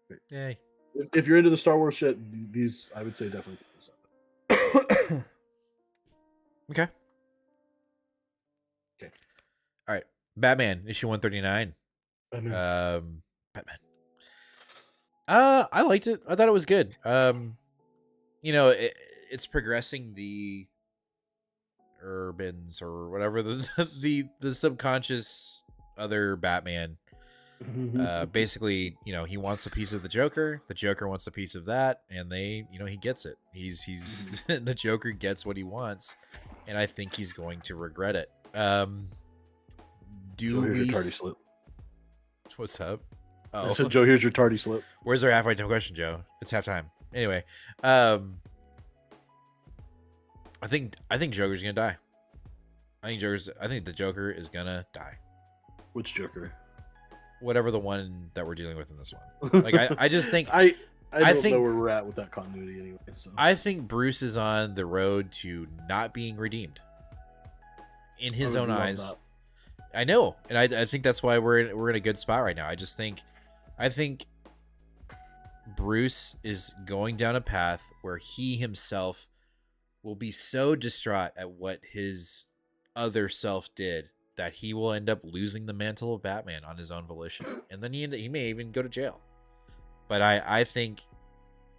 great. Yay. If you're into the Star Wars shit, these I would say definitely pick this up. Okay. All right. Batman, issue 139. Batman. I liked it. I thought it was good. It's progressing the Urbans or whatever the subconscious other Batman. Basically, he wants a piece of the Joker wants a piece of that, and he gets it. He's the Joker gets what he wants, and I think he's going to regret it. What's up? I said, Joe, here's your tardy slip. Where's our halfway time question, Joe? It's halftime. Anyway, I think Joker's gonna die. I think the Joker is gonna die. Which Joker? Whatever the one that we're dealing with in this one. Like I just think I don't know where we're at with that continuity anyway. So I think Bruce is on the road to not being redeemed in his own eyes. That. I know, and I think that's why we're in a good spot right now. I think Bruce is going down a path where he himself will be so distraught at what his other self did that he will end up losing the mantle of Batman on his own volition, and then he may even go to jail. But I think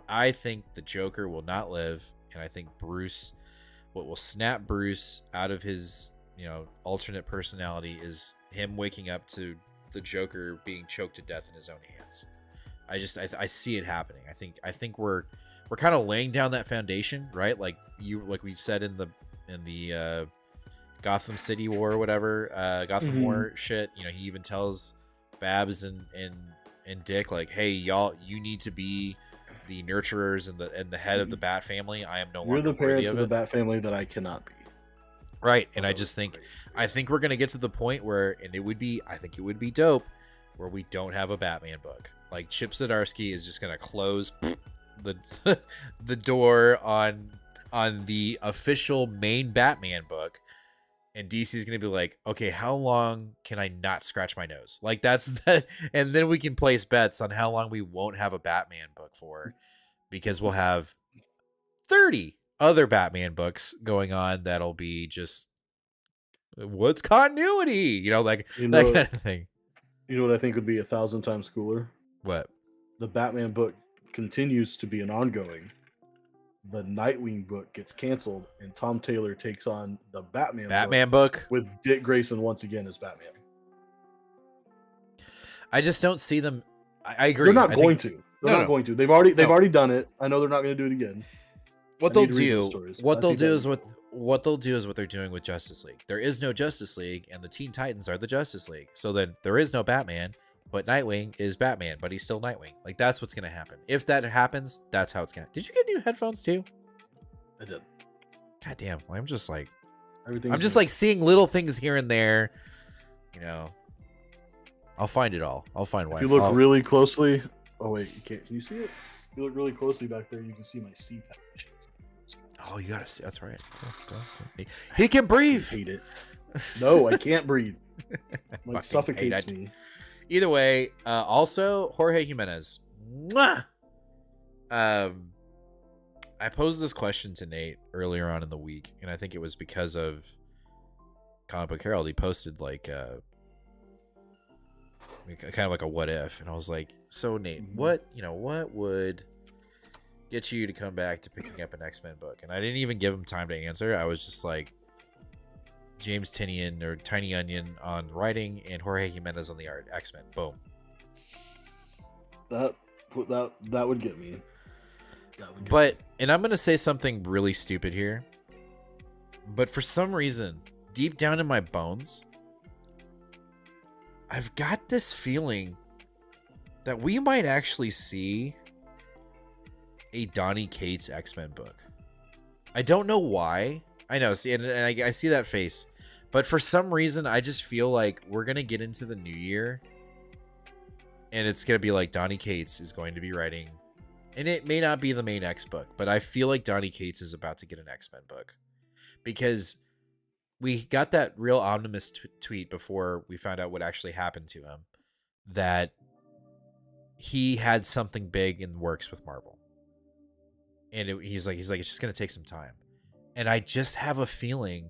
the Joker will not live, and I think what will snap Bruce out of his alternate personality is him waking up to the Joker being choked to death in his own hands. I see it happening. I think we're kind of laying down that foundation, right? Like we said in the Gotham City War or whatever, Gotham War shit. You know, he even tells Babs and Dick, like, hey, y'all, you need to be the nurturers and the head of the Bat family. I am no longer You're the worthy parents of of the it. Bat family that I cannot be. Right, and I just think we're gonna get to the point where, and I think it would be dope, where we don't have a Batman book. Like Chip Zdarsky is just gonna close the door on the official main Batman book, and DC's gonna be like, okay, how long can I not scratch my nose? Like that's that, and then we can place bets on how long we won't have a Batman book for, because we'll have 30 other Batman books going on that'll be just what's continuity, like that kind of thing. You know what I think would be 1,000 times cooler? What? The Batman book continues to be an ongoing. The Nightwing book gets canceled, and Tom Taylor takes on the Batman book with Dick Grayson once again as Batman. I just don't see them. I agree. They're not going to. They're not going to. They've already done it. I know they're not going to do it again. What they'll do is what they're doing with Justice League. There is no Justice League, and the Teen Titans are the Justice League. So then there is no Batman, but Nightwing is Batman, but he's still Nightwing. Like that's what's gonna happen. If that happens, that's how it's gonna. Did you get new headphones too? I did. God damn! I'm just like everything. I'm just like seeing little things here and there. I'll find it all. I'll find one. If you look really closely. Oh wait, you can't. Can you see it? If you look really closely back there, you can see my CPAP. Oh, you gotta see. That's right. He can breathe. I hate it. No, I can't breathe. Like suffocates me. Either way, also Jorge Jimenez. Mwah! I posed this question to Nate earlier on in the week, and I think it was because of Comic Book Herald. He posted like kind of like a what if, and I was like, so Nate, what would get you to come back to picking up an X-Men book? And I didn't even give him time to answer. I was just like, James Tynion or Tiny Onion on writing and Jorge Jimenez on the art. X-Men. Boom. That would get me. And I'm gonna say something really stupid here, but for some reason, deep down in my bones, I've got this feeling that we might actually see a Donny Cates X-Men book. I don't know why. I know, see, and I see that face, but for some reason, I just feel like we're gonna get into the new year, and it's gonna be like Donny Cates is going to be writing, and it may not be the main X book, but I feel like Donny Cates is about to get an X-Men book, because we got that real omnibus tweet before we found out what actually happened to him, that he had something big in the works with Marvel. And he's like, it's just going to take some time. And I just have a feeling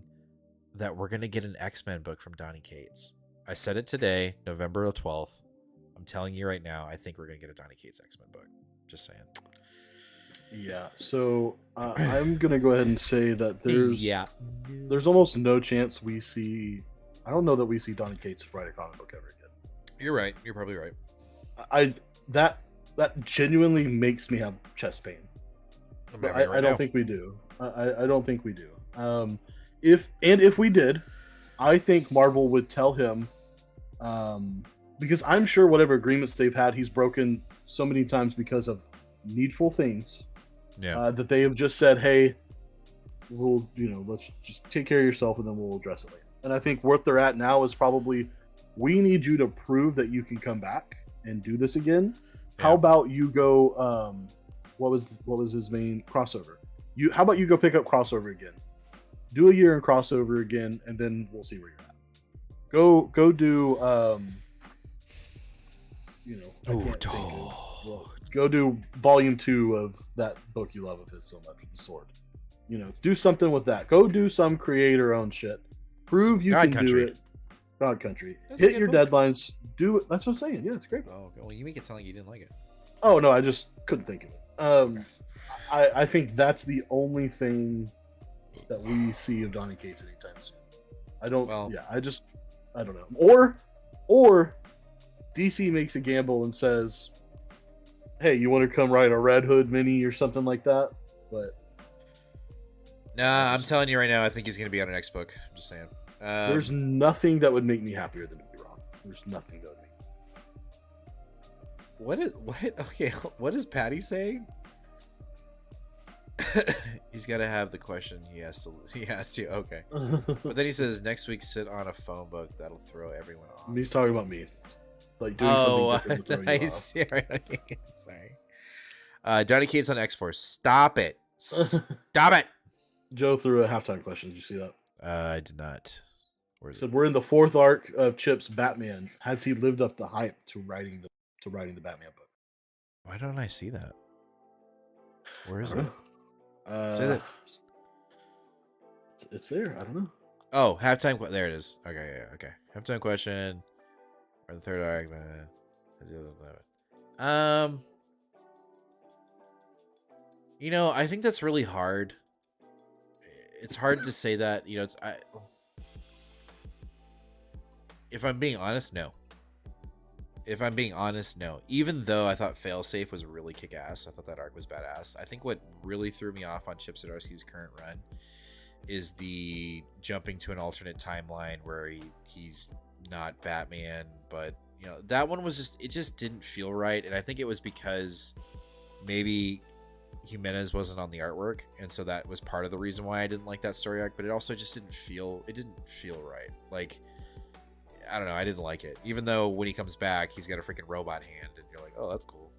that we're going to get an X-Men book from Donny Cates. I said it today, November 12th. I'm telling you right now, I think we're going to get a Donny Cates X-Men book. Just saying. Yeah. So I'm going to go ahead and say that there's almost no chance we see. I don't know that we see Donny Cates write a comic book ever again. You're right. You're probably right. That genuinely makes me have chest pain. I don't think we do. I don't think we do. If we did, I think Marvel would tell him, because I'm sure whatever agreements they've had, he's broken so many times because of needful things. Yeah. That they have just said, hey, we'll, let's just take care of yourself and then we'll address it later. And I think where they're at now is probably, we need you to prove that you can come back and do this again. Yeah. How about you go? What was his main crossover? How about you go pick up crossover again? Do a year in crossover again, and then we'll see where you're at. Go do go do volume 2 of that book you love of his so much with the sword. Do something with that. Go do some creator-owned shit. Prove you can do it. God Country. Hit your deadlines. Do it. That's what I'm saying. Yeah, it's great. Oh, well, you make it sound like you didn't like it. Oh no, I just couldn't think of it. I think that's the only thing that we see of Donny Cates anytime soon. I don't know. Or DC makes a gamble and says, hey, you want to come ride a Red Hood mini or something like that? But Nah, I'm telling you right now, I think he's gonna be on our next book. I'm just saying. there's nothing that would make me happier than to be wrong. There's nothing that would make Okay, what is Patty saying? He's got to have the question. He has to. Okay, but then he says next week sit on a phone book that'll throw everyone off. He's talking about me, like doing something different to throw you off. Sorry. Donnie Cates on X Force. Stop it. Stop it. Joe threw a halftime question. Did you see that? I did not. He said we're in the 4th arc of Chip's Batman. Has he lived up the hype to writing the Batman book? Why don't I see that? Where is it? Say that. It's there. I don't know. Oh, halftime. There it is. Okay, yeah, okay. Halftime question. Or the 3rd arc. I think that's really hard. It's hard to say that. If I'm being honest, no. Even though I thought Failsafe was really kick-ass, I thought that arc was badass. I think what really threw me off on Chip Zdarsky's current run is the jumping to an alternate timeline where he's not Batman, but that one was it just didn't feel right, and I think it was because maybe Jimenez wasn't on the artwork, and so that was part of the reason why I didn't like that story arc. But it also just didn't feel right. Like, I don't know, I didn't like it. Even though when he comes back, he's got a freaking robot hand, and you're like, oh, that's cool.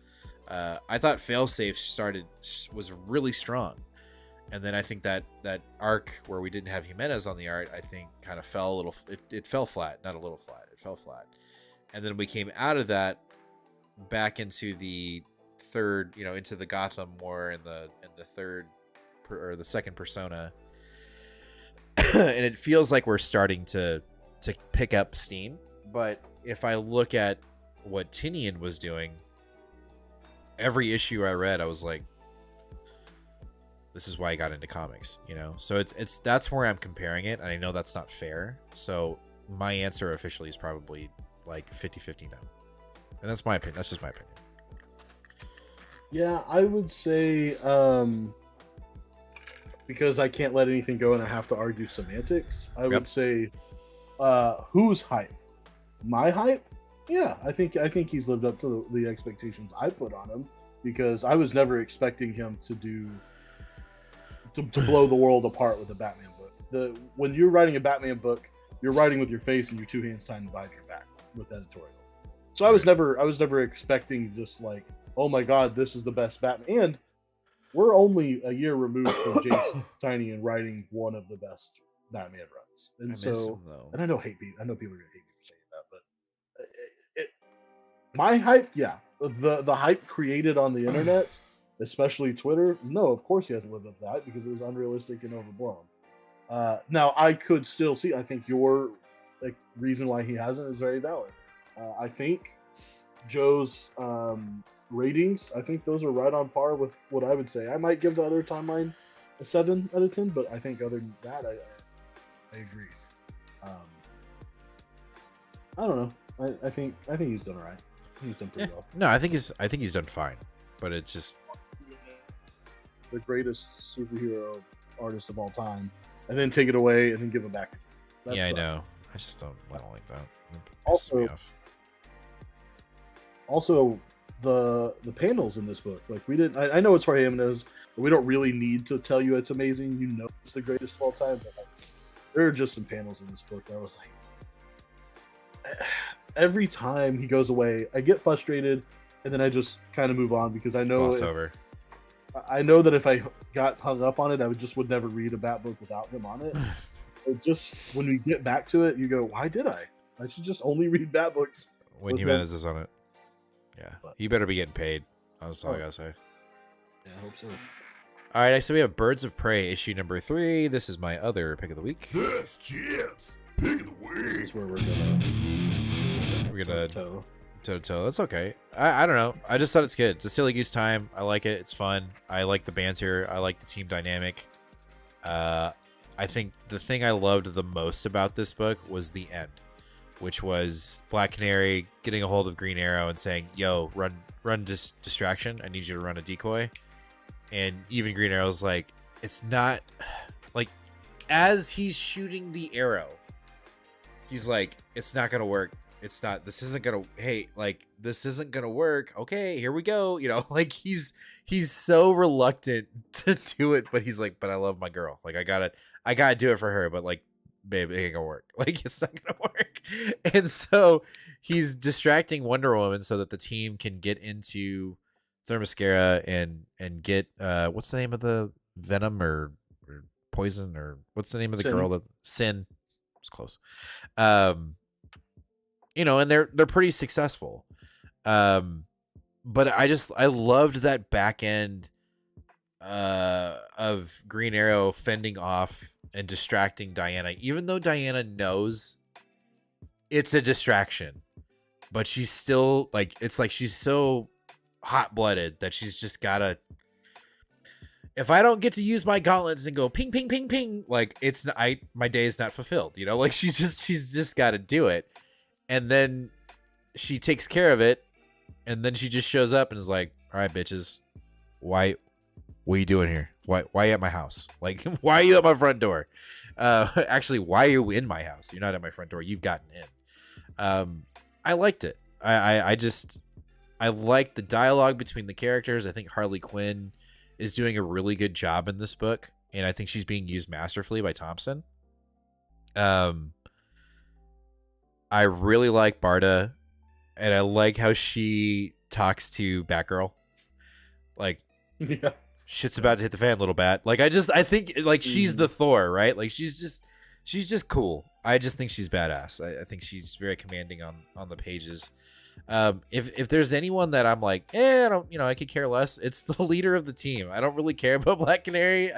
I thought Failsafe was really strong, and then I think that arc where we didn't have Jimenez on the art, I think kind of fell a little. It fell flat, not a little flat. It fell flat, and then we came out of that back into the third, into the Gotham War and the third or the second Persona, and it feels like we're starting to pick up steam. But if I look at what Tinian was doing, every issue I read, I was like, this is why I got into comics, so it's that's where I'm comparing it, and I know that's not fair, so my answer officially is probably like 50-50 now, and that's my opinion. That's just my opinion. Yeah, I would say because I can't let anything go and I have to argue semantics, I would say whose hype? My hype? Yeah, I think he's lived up to the expectations I put on him, because I was never expecting him to blow the world apart with a Batman book. When you're writing a Batman book, you're writing with your face and your 2 hands tied behind your back with editorial. So I was never expecting just like, oh my god, this is the best Batman. And we're only a year removed from James Tynion writing one of the best Batman runs. And and I know people are gonna hate me for saying that, but my hype, yeah. The hype created on the internet, especially Twitter, no, of course he hasn't lived up to that because it was unrealistic and overblown. Now I could still see, I think your reason why he hasn't is very valid. I think Joe's ratings, I think those are right on par with what I would say. I might give the other timeline a 7 out of 10, but I think other than that, I agree. I don't know. I think he's done all right. I think he's done pretty well. No, I think he's done fine, but it's just the greatest superhero artist of all time, and then take it away and then give it back. I know. I just don't like that. Also, the panels in this book, like we didn't. I know it's for Jimenez, but we don't really need to tell you it's amazing. You know, it's the greatest of all time. But there are just some panels in this book that I was like, every time he goes away, I get frustrated, and then I just kind of move on because I know I know that if I got hung up on it, I would never read a Bat book without him on it. It just when we get back to it, you go, why did I? I should just only read Bat books when Jimenez is on it. Yeah, he better be getting paid. That's all I gotta say. Yeah, I hope so. All right, so we have Birds of Prey, issue number 3. This is my other pick of the week. That's Chips, pick of the week. This is where we're gonna toe. That's okay. I don't know. I just thought it's good. It's a silly goose time. I like it. It's fun. I like the banter. I like the team dynamic. I think the thing I loved the most about this book was the end. which was Black Canary getting a hold of Green Arrow and saying, "Yo, run distraction. I need you to run a decoy." And even Green Arrow's like, it's not like, as he's shooting the arrow, he's like, it's not gonna work. This isn't gonna work. Okay, here we go. Like he's so reluctant to do it, but he's like, but I love my girl. Like I gotta do it for her, but like, babe, it ain't gonna work. Like it's not gonna work. And so he's distracting Wonder Woman so that the team can get into Themyscira and get what's the name of the venom or poison, or what's the name of the girl that Sin was close. And they're pretty successful. But I loved that back end of Green Arrow fending off and distracting Diana, even though Diana knows it's a distraction, but she's still like, it's like she's so hot-blooded that she's just gotta, if I don't get to use my gauntlets and go ping ping ping ping, like my day is not fulfilled, like she's just got to do it. And then she takes care of it, and then she just shows up and is like, all right, bitches, what are you doing here? Why are you at my house? Like, why are you at my front door? Actually, why are you in my house? You're not at my front door. You've gotten in. I liked it. I like the dialogue between the characters. I think Harley Quinn is doing a really good job in this book, and I think she's being used masterfully by Thompson. I really like Barda, and I like how she talks to Batgirl. Like, Yeah. Shit's about to hit the fan, little bat. Like, I think like she's the Thor, right? Like she's just cool. I just think she's badass. I think she's very commanding on the pages. If there's anyone that I'm like, I don't, I could care less, it's the leader of the team. I don't really care about Black Canary.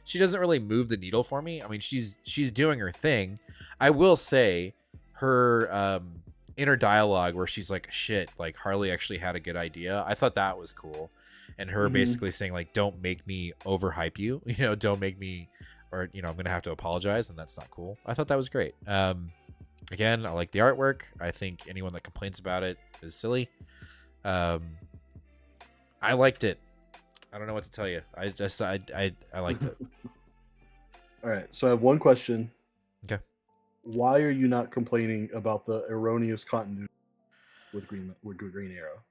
She doesn't really move the needle for me. I mean, she's doing her thing. I will say her inner dialogue where she's like, shit, like Harley actually had a good idea. I thought that was cool. And her basically saying like, don't make me overhype you, don't make me, or, I'm going to have to apologize. And that's not cool. I thought that was great. Again, I like the artwork. I think anyone that complains about it is silly. I liked it. I don't know what to tell you. I liked it. All right. So I have one question. Okay. Why are you not complaining about the erroneous continuity with Green Arrow?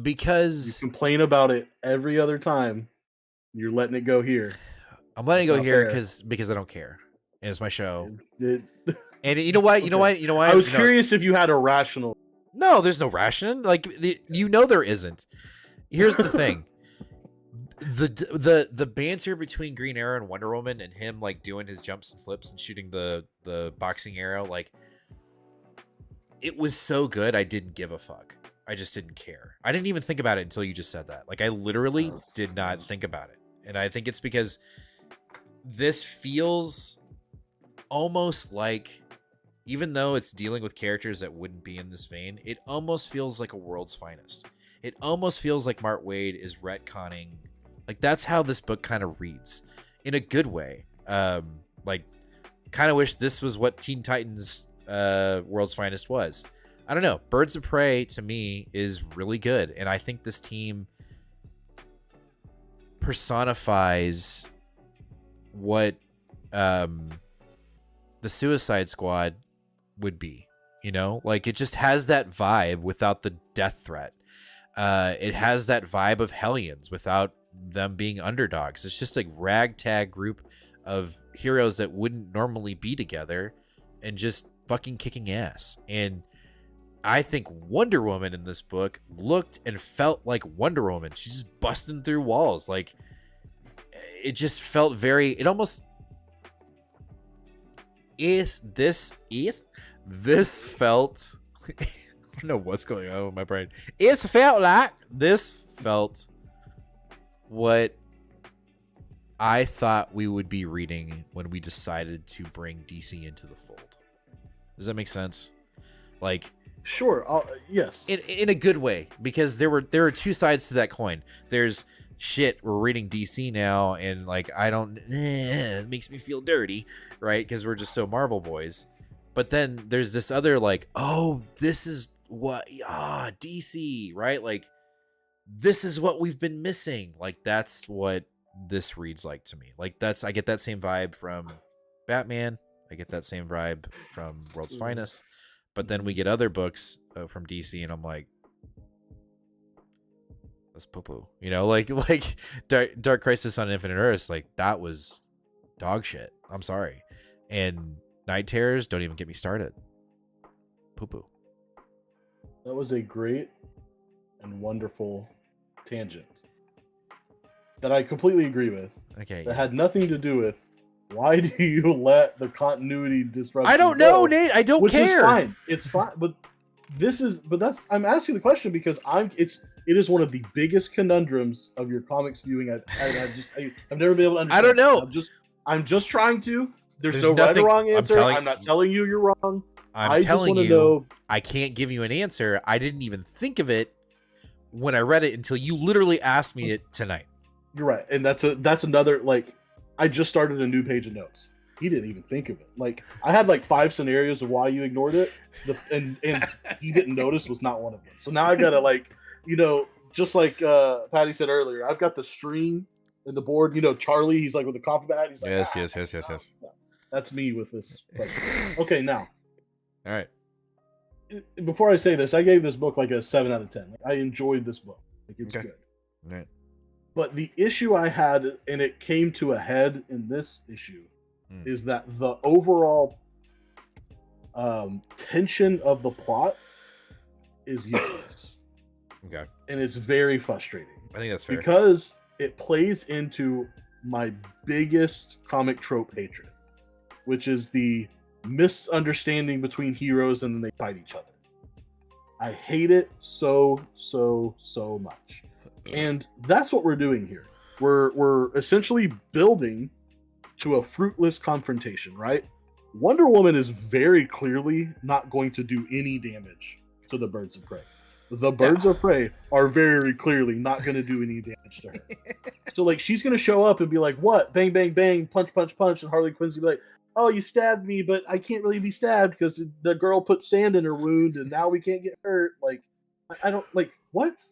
Because you complain about it every other time. You're letting it go here. I'm letting it go here because I don't care. And it's my show. And you know what? Okay. You know what? I was curious if you had a rational. No, there's no rationing. Like there isn't. Here's the thing. The banter between Green Arrow and Wonder Woman, and him like doing his jumps and flips and shooting the boxing arrow, like, it was so good. I didn't give a fuck. I just didn't care. I didn't even think about it until you just said that. Like, I literally did not think about it. And I think it's because this feels almost like, even though it's dealing with characters that wouldn't be in this vein, it almost feels like a World's Finest. It almost feels like Mark Waid is retconning. Like, that's how this book kind of reads, in a good way. Like, kind of wish this was what Teen Titans World's Finest was. I don't know. Birds of Prey, to me, is really good. And I think this team personifies what the Suicide Squad would be. Like, it just has that vibe without the death threat. It has that vibe of Hellions without them being underdogs. It's just a ragtag group of heroes that wouldn't normally be together and just fucking kicking ass. And I think Wonder Woman in this book looked and felt like Wonder Woman. She's just busting through walls. Like, it just felt it almost this felt I don't know what's going on with my brain. This felt what I thought we would be reading when we decided to bring DC into the fold. Does that make sense? Like, sure. Yes. In a good way, because there are two sides to that coin. There's shit, we're reading DC now, and like, it makes me feel dirty, right? Because we're just so Marvel boys. But then there's this other like, oh, this is what DC, right? Like this is what we've been missing. Like that's what this reads like to me. Like I get that same vibe from Batman. I get that same vibe from World's Finest. But then we get other books from DC, and I'm like, that's poo-poo. You know, like Dark Crisis on Infinite Earths, like that was dog shit. I'm sorry. And Night Terrors, don't even get me started. Poo-poo. That was a great and wonderful tangent that I completely agree with. Okay. That had nothing to do with why do you let the continuity disrupt? I don't know, Nate. I don't care. Which is fine. It's fine. I'm asking the question because it is one of the biggest conundrums of your comics viewing. I've never been able to understand. I don't know. I'm just trying to. There's no nothing, right or wrong answer. I'm not telling you you're wrong. I'm telling you, I can't give you an answer. I didn't even think of it when I read it until you literally asked me it tonight. You're right, and that's another like. I just started a new page of notes. He didn't even think of it. Like I had like 5 scenarios of why you ignored it, and he didn't notice was not one of them. So now I gotta like, just like Patty said earlier, I've got the stream and the board. Charlie, he's like with the coffee bag. He's like, yes. Yeah, that's me with this. Okay, now. All right. Before I say this, I gave this book like a 7 out of 10. Like, I enjoyed this book. Like it's good. All right. But the issue I had, and it came to a head in this issue, is that the overall tension of the plot is useless. Okay. And it's very frustrating. I think that's fair. Because it plays into my biggest comic trope hatred, which is the misunderstanding between heroes and then they fight each other. I hate it so much. And that's what we're doing here. We're essentially building to a fruitless confrontation, right? Wonder Woman is very clearly not going to do any damage to the Birds of Prey. The Birds of Prey are very clearly not going to do any damage to her. So, like, she's going to show up and be like, what? Bang, bang, bang, punch, punch, punch. And Harley Quinn's going to be like, oh, you stabbed me, but I can't really be stabbed because the girl put sand in her wound and now we can't get hurt. Like, I don't, like, what?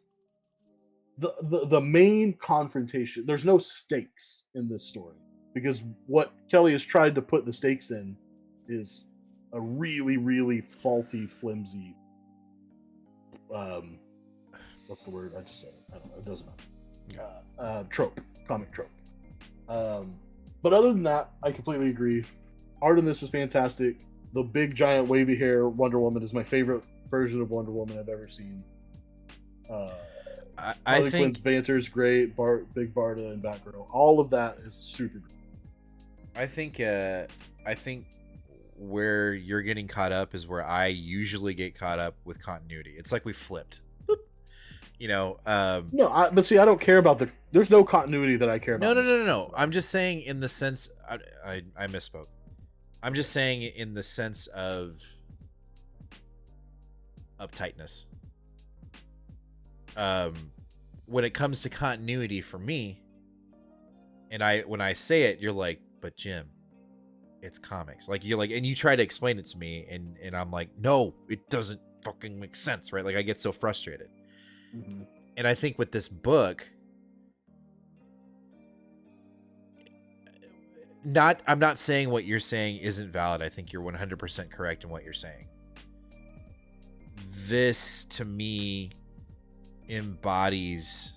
The main confrontation, there's no stakes in this story because what Kelly has tried to put the stakes in is a really, really faulty, flimsy, what's the word? I just said it. I don't know. It doesn't matter. Trope, comic trope. But other than that, I completely agree. Art in this is fantastic. The big, giant, wavy hair Wonder Woman is my favorite version of Wonder Woman I've ever seen. I think Quinn's banter is great. Big Barda and Batgirl, all of that is super good. I think where you're getting caught up is where I usually get caught up with continuity. It's like we flipped. No, but see, I don't care about there's no continuity that I care about. No. I'm just saying in the sense I misspoke. I'm just saying in the sense of uptightness. When it comes to continuity for me, and when I say it, you're like, but Jim, it's comics. Like you're like, and you try to explain it to me, and I'm like, no, it doesn't fucking make sense, right? Like I get so frustrated. Mm-hmm. And I think with this book, I'm not saying what you're saying isn't valid. I think you're 100% correct in what you're saying. This to me embodies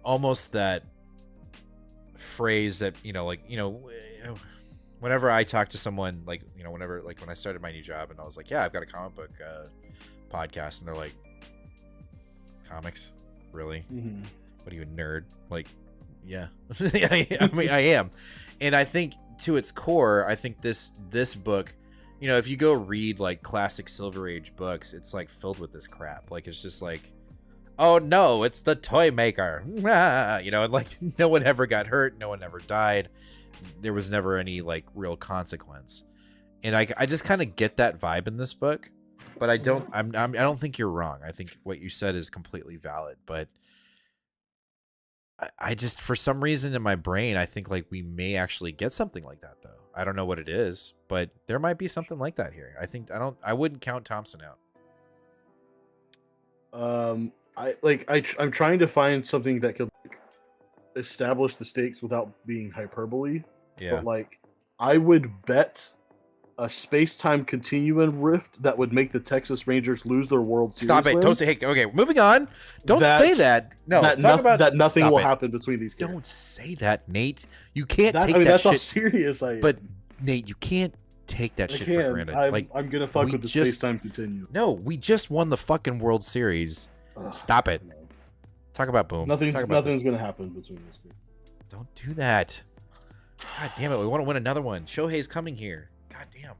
almost that phrase that whenever I talk to someone, like whenever, like when I started my new job and I was like, yeah, I've got a comic book podcast, and they're like, comics, really? Mm-hmm. What are you, a nerd? Like, yeah. I mean, I am. And I think to its core, I think this book, if you go read like classic Silver Age books, it's like filled with this crap. Like it's just like, oh no, it's the toy maker. And like no one ever got hurt, no one ever died. There was never any like real consequence. And I just kind of get that vibe in this book, but I don't think you're wrong. I think what you said is completely valid, but I just, for some reason in my brain, I think like we may actually get something like that though. I don't know what it is, but there might be something like that here. I wouldn't count Thompson out. I'm trying to find something that could establish the stakes without being hyperbole. Yeah. But like, I would bet a space-time continuum rift that would make the Texas Rangers lose their World Series. Stop it! win. Don't say. Hey, okay, moving on. Don't say that. No, that, nothing will happen between these characters. Don't say that, Nate. You can't take I mean, that that's shit. how serious I am. But Nate, you can't take that shit for granted. I'm gonna fuck with the space-time continuum. No, we just won the fucking World Series. Stop it. No. Talk about Boom. Nothing's gonna happen between these two. Don't do that. God damn it! We want to win another one. Shohei's coming here. God damn.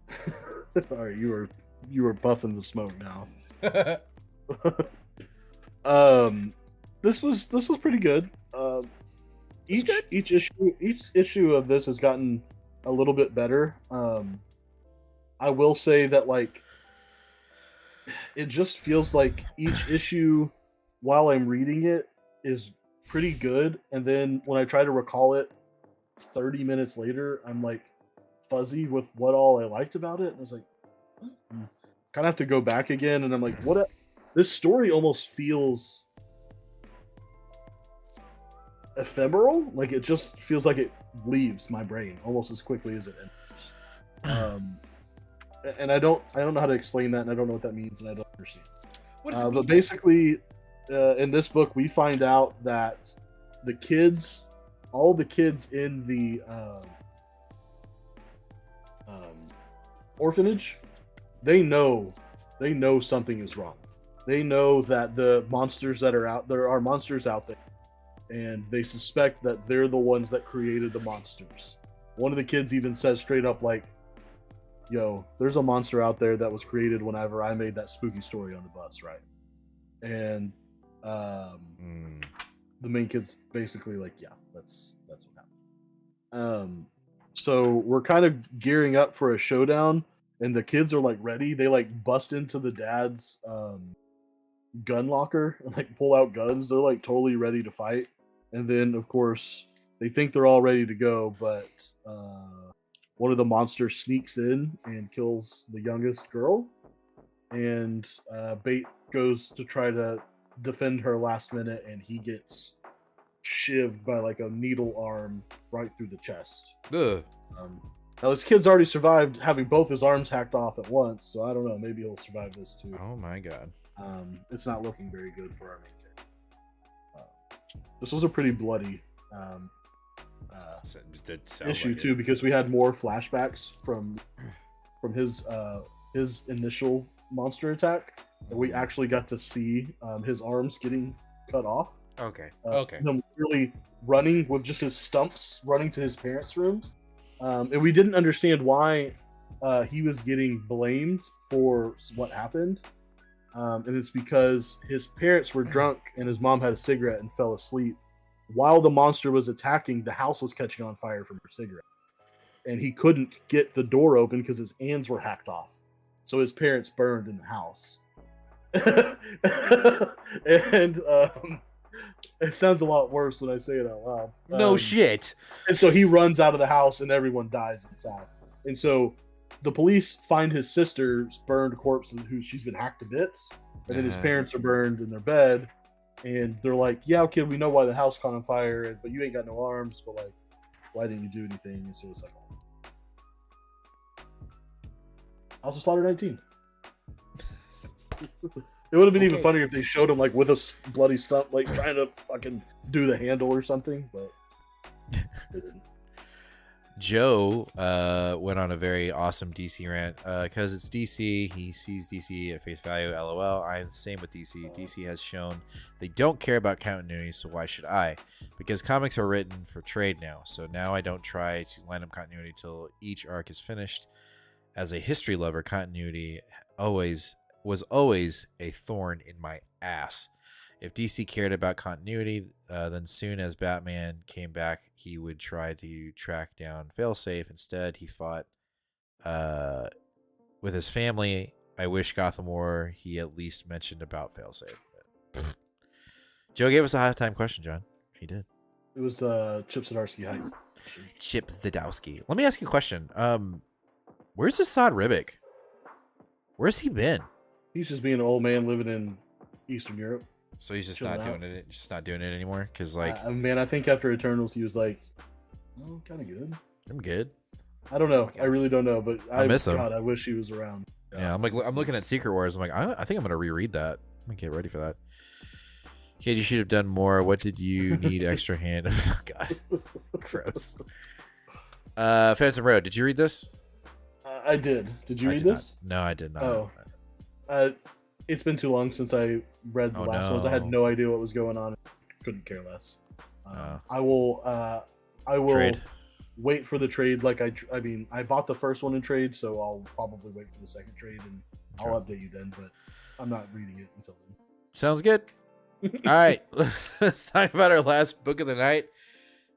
All right, you were buffing the smoke now. This was pretty good. Each issue of this has gotten a little bit better. I will say that like it just feels like each issue while I'm reading it is pretty good, and then when I try to recall it 30 minutes later, I'm like fuzzy with what all I liked about it. And I was like, kind of have to go back again, and I'm like, this story almost feels ephemeral. Like it just feels like it leaves my brain almost as quickly as it enters. And I don't know how to explain that, and I don't know what that means, and I don't understand. What does it mean? But basically, in this book, we find out that all the kids in the orphanage, they know something is wrong. They know that the monsters that are out there are monsters out there, and they suspect that they're the ones that created the monsters. One of the kids even says straight up like, yo, there's a monster out there that was created whenever I made that spooky story on the bus, right? And the main kid's basically like, yeah, that's what happened. So we're kind of gearing up for a showdown, and the kids are like ready. They like bust into the dad's gun locker and like pull out guns. They're like totally ready to fight. And then of course they think they're all ready to go, but one of the monsters sneaks in and kills the youngest girl, and Bait goes to try to defend her last minute, and he gets shivved by like a needle arm right through the chest. Ugh. Now this kid's already survived having both his arms hacked off at once, so I don't know, maybe he'll survive this too. Oh my god. It's not looking very good for our main kid. This was a pretty bloody issue too, because we had more flashbacks from his initial monster attack, and we actually got to see his arms getting cut off. Okay. Him really running with just his stumps, running to his parents' room, and we didn't understand why he was getting blamed for what happened, and it's because his parents were drunk and his mom had a cigarette and fell asleep. While the monster was attacking, the house was catching on fire from her cigarette, and he couldn't get the door open because his hands were hacked off. So his parents burned in the house. And it sounds a lot worse when I say it out loud. No shit. And so he runs out of the house, and everyone dies inside. And so the police find his sister's burned corpse, who she's been hacked to bits, and then his parents are burned in their bed. And they're like, yeah, kid, we know why the house caught on fire, but you ain't got no arms, but like, why didn't you do anything? And so it's like, House of Slaughter 19. It would have been even funnier if they showed him like with a bloody stump, like trying to fucking do the handle or something, but they didn't. Joe went on a very awesome DC rant because it's DC. He sees DC at face value. LOL. I'm the same with DC. DC has shown they don't care about continuity, so why should I? Because comics are written for trade now. So now I don't try to line up continuity till each arc is finished. As a history lover, continuity was always a thorn in my ass. If DC cared about continuity, then soon as Batman came back, he would try to track down Failsafe. Instead, he fought with his family. I wish Gotham War he at least mentioned about Failsafe. Joe gave us a halftime question, John. He did. It was Chip Zdarsky hype. Chip Zdarsky. Let me ask you a question. Where's Assad Ribic? Where's he been? He's just being an old man living in Eastern Europe. So he's just Chilling not out. doing it. Just not doing it anymore. Cause like, man, I think after Eternals, he was like, "Oh, kind of good." I'm good. I don't know. I really don't know, but I miss him. God, I wish he was around. Yeah, I'm looking at Secret Wars. I'm like, I think I'm gonna reread that. I'm gonna get ready for that. Kid, you should have done more. What did you need extra hand? Oh, God, gross. Phantom Road. Did you read this? I did. Did you read did this? Not. No, I did not. Oh, it's been too long since I read the last ones. I had no idea what was going on. Couldn't care less. I will. Trade. Wait for the trade. Like I mean, I bought the first one in trade, so I'll probably wait for the second trade, and I'll update you then. But I'm not reading it until then. Sounds good. All right, let's talk about our last book of the night.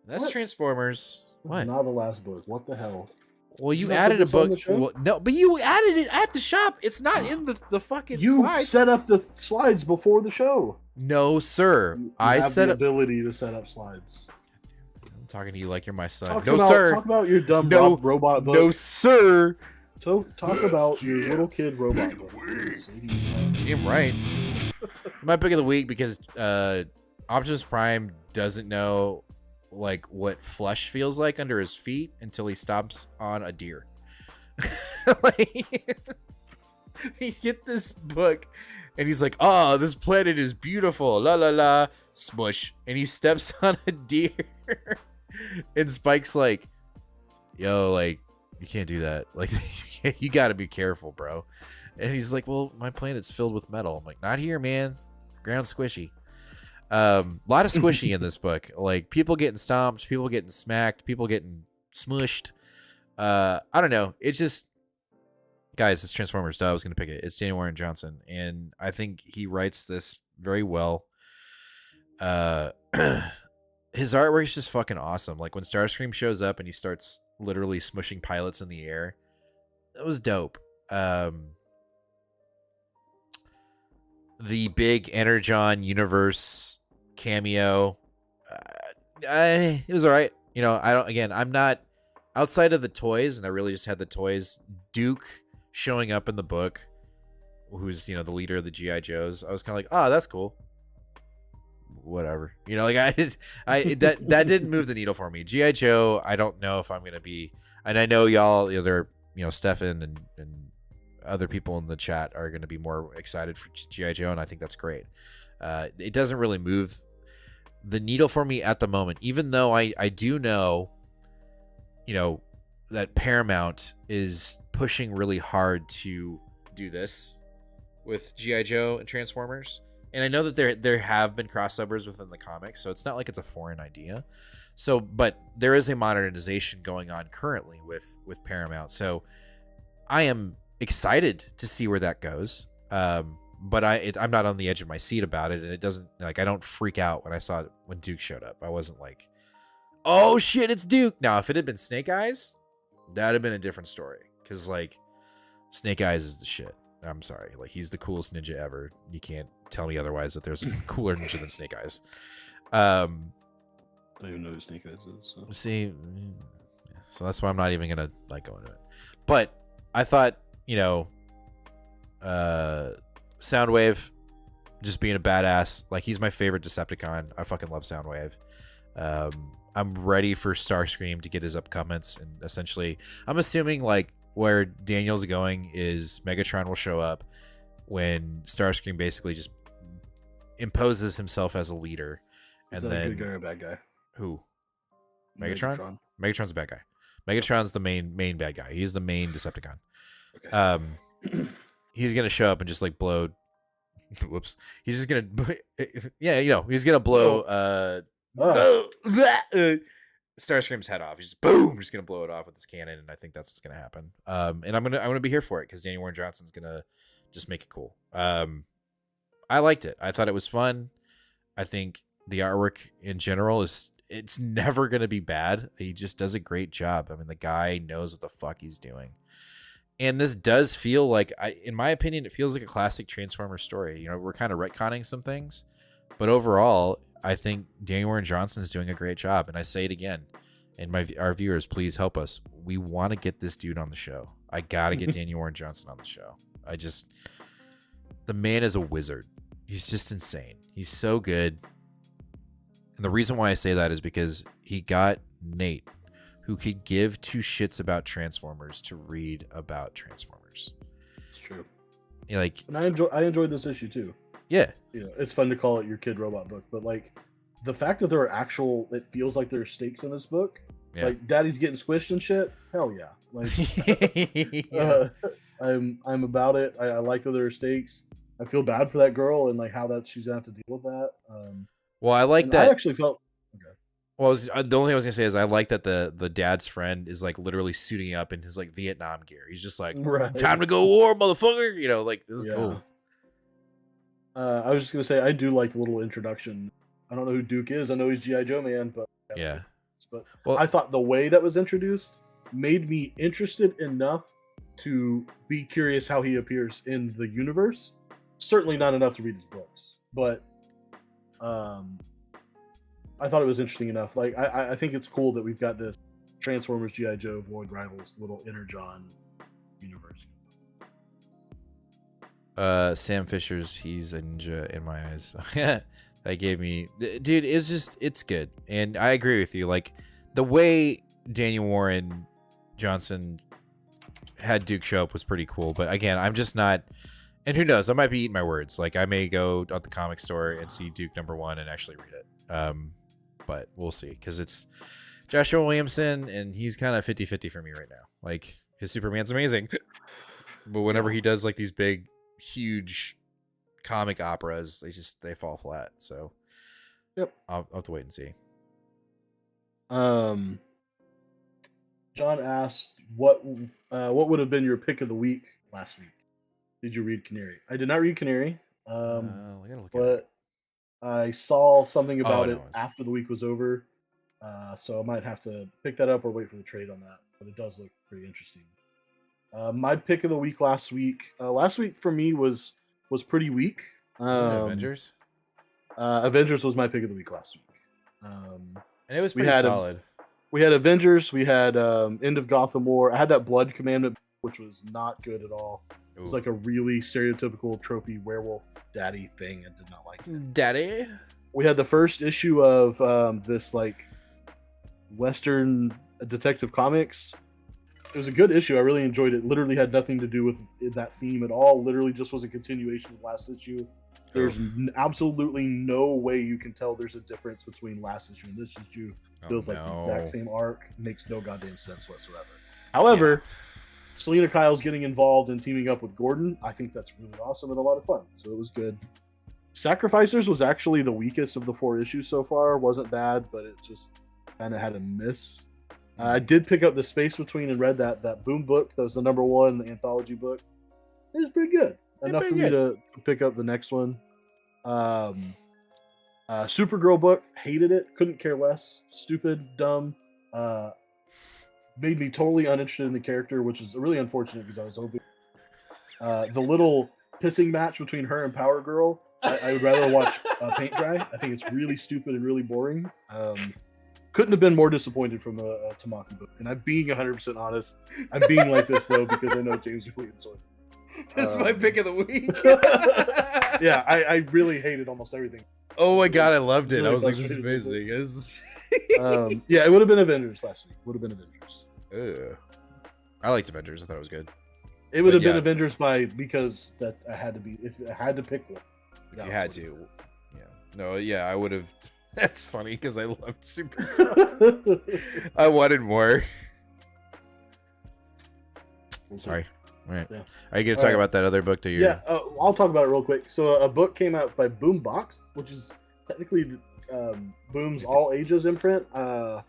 That's What? Transformers. What? Not the last book. What the hell? Well, you Did I added put a this on book. the show? Well, no, but you added it at the shop. It's not in the fucking You slides. set up the slides before the show. No, sir. You I have set the up. ability to set up slides. I'm talking to you like you're my son. Talk No, about, sir. Talk about your dumb No, robot book. No, sir. So talk about your little kid robot book. Damn right. My pick of the week because Optimus Prime doesn't know like what flesh feels like under his feet until he stops on a deer. Like, you get this book and he's like, "Oh, this planet is beautiful, la la la," smush, and he steps on a deer, and Spike's like, "Yo, like, you can't do that. Like, you got to be careful, bro." And he's like, "Well, my planet's filled with metal." I'm like, "Not here, man. Ground squishy." A lot of squishy in this book. Like, people getting stomped, people getting smacked, people getting smushed. I don't know. It's just, guys, it's Transformers. I was gonna pick it. It's Daniel Warren Johnson, and I think he writes this very well. His artwork is just fucking awesome. Like when Starscream shows up and he starts literally smushing pilots in the air, that was dope. The big Energon universe cameo, it was all right. You know, I'm not outside of the toys, and I really just had the toys. Duke showing up in the book, who's, you know, the leader of the G.I. Joes. I was kind of like, oh, that's cool. Whatever, you know, like that didn't move the needle for me. G.I. Joe, I don't know if I'm gonna be, and I know y'all, you know, they're, you know, Stefan and other people in the chat are going to be more excited for G.I. Joe, and I think that's great. It doesn't really move the needle for me at the moment, even though I do know, you know, that Paramount is pushing really hard to do this with G.I. Joe and Transformers. And I know that there have been crossovers within the comics, so it's not like it's a foreign idea. So, but there is a modernization going on currently with Paramount. So I am excited to see where that goes. But I'm not on the edge of my seat about it, and it doesn't, like, I don't freak out when I saw it when Duke showed up. I wasn't like, oh shit, it's Duke. Now, if it had been Snake Eyes, that'd have been a different story. Because, like, Snake Eyes is the shit. I'm sorry. Like, he's the coolest ninja ever. You can't tell me otherwise that there's a cooler ninja than Snake Eyes. I don't even know who Snake Eyes is. So. See, so that's why I'm not even gonna like go into it. But I thought, you know, Soundwave just being a badass. Like, he's my favorite Decepticon. I fucking love Soundwave. I'm ready for Starscream to get his upcomings, and essentially, I'm assuming like where Daniel's going is Megatron will show up when Starscream basically just imposes himself as a leader. Is And that then a good guy or a bad guy? Who? Megatron? Megatron's a bad guy. Megatron's the main bad guy. He's the main Decepticon. Okay. He's gonna show up and just like blow. Whoops. He's just gonna. Yeah, you know, he's gonna blow. Starscream's head off. He's just boom. Just gonna blow it off with his cannon, and I think that's what's gonna happen. And I'm gonna be here for it because Daniel Warren Johnson's gonna just make it cool. I liked it. I thought it was fun. I think the artwork in general it's never gonna be bad. He just does a great job. I mean, the guy knows what the fuck he's doing. And this does feel like, in my opinion, it feels like a classic Transformers story. You know, we're kind of retconning some things, but overall, I think Daniel Warren Johnson is doing a great job, and I say it again. And our viewers, please help us. We want to get this dude on the show. I gotta get Daniel Warren Johnson on the show. The man is a wizard. He's just insane. He's so good. And the reason why I say that is because he got Nate, who could give two shits about Transformers, to read about Transformers. It's true. Like, and I enjoyed this issue too. Yeah. You know, it's fun to call it your kid robot book, but like the fact that there are it feels like there are stakes in this book. Yeah. Like Daddy's getting squished and shit. Hell yeah. Like yeah. I'm about it. I like that there are stakes. I feel bad for that girl and like how she's gonna have to deal with that. Well, I like that. I actually felt okay. Well, the only thing I was gonna say is I like that the dad's friend is like literally suiting up in his like Vietnam gear. He's just like, time to go war, motherfucker. You know, like it was cool. I was just gonna say I do like the little introduction. I don't know who Duke is. I know he's G.I. Joe man, but yeah. But I thought the way that was introduced made me interested enough to be curious how he appears in the universe. Certainly not enough to read his books, but I thought it was interesting enough. Like I think it's cool that we've got this Transformers G.I. Joe Void Rivals little Energon universe. Sam Fisher's he's a ninja in my eyes. That gave me, dude, it's good. And I agree with you. Like the way Daniel Warren Johnson had Duke show up was pretty cool. But again, I'm just not, and who knows, I might be eating my words. Like I may go at the comic store and see Duke #1 and actually read it. But we'll see. Because it's Joshua Williamson and he's kind of 50-50 for me right now. Like his Superman's amazing. But whenever he does like these big, huge comic operas, they fall flat. So yep, I'll have to wait and see. John asked what would have been your pick of the week last week. Did you read Canary? I did not read Canary, but I saw something about it after the week was over, so I might have to pick that up or wait for the trade on that, but it does look pretty interesting. My pick of the week last week for me was pretty weak. Avengers? Avengers was my pick of the week last week. And it was pretty solid. We had Avengers, we had End of Gotham War. I had that Blood Commandment, which was not good at all. It was like a really stereotypical tropey werewolf daddy thing. I did not like it. Daddy? We had the first issue of this like Western Detective Comics. It was a good issue. I really enjoyed it. Literally had nothing to do with that theme at all. Literally just was a continuation of last issue. There's absolutely no way you can tell there's a difference between last issue and this issue. Feels like the exact same arc. Makes no goddamn sense whatsoever. However, Selena Kyle's getting involved and teaming up with Gordon. I think that's really awesome and a lot of fun. So it was good. Sacrificers was actually the weakest of the 4 issues so far. Wasn't bad, but it just kind of had a miss. I did pick up the Space Between and read that Boom book. That was the #1 anthology book. It was pretty good. Enough for me to pick up the next one. Supergirl book. Hated it. Couldn't care less. Stupid. Dumb. Made me totally uninterested in the character, which is really unfortunate because I was hoping. The little pissing match between her and Power Girl. I would rather watch paint dry. I think it's really stupid and really boring. Couldn't have been more disappointed from a Tamaki book. And I'm being 100% honest. I'm being like this, though, because I know James really enjoyed it. That's my pick of the week. Yeah, I really hated almost everything. Oh my god, I loved it. Really, I was like, this is amazing. Yeah, it would have been Avengers last week. Would have been Avengers. I liked Avengers. I thought it was good. It would have been Avengers because that I had to be, if I had to pick one. If you had to. Yeah. No, yeah, I would have. That's funny because I loved Supergirl. I wanted more. Sorry. All right. Yeah. Are you going to talk about that other book that you're... Yeah, I'll talk about it real quick. So a book came out by Boombox, which is technically Boom's All Ages imprint. I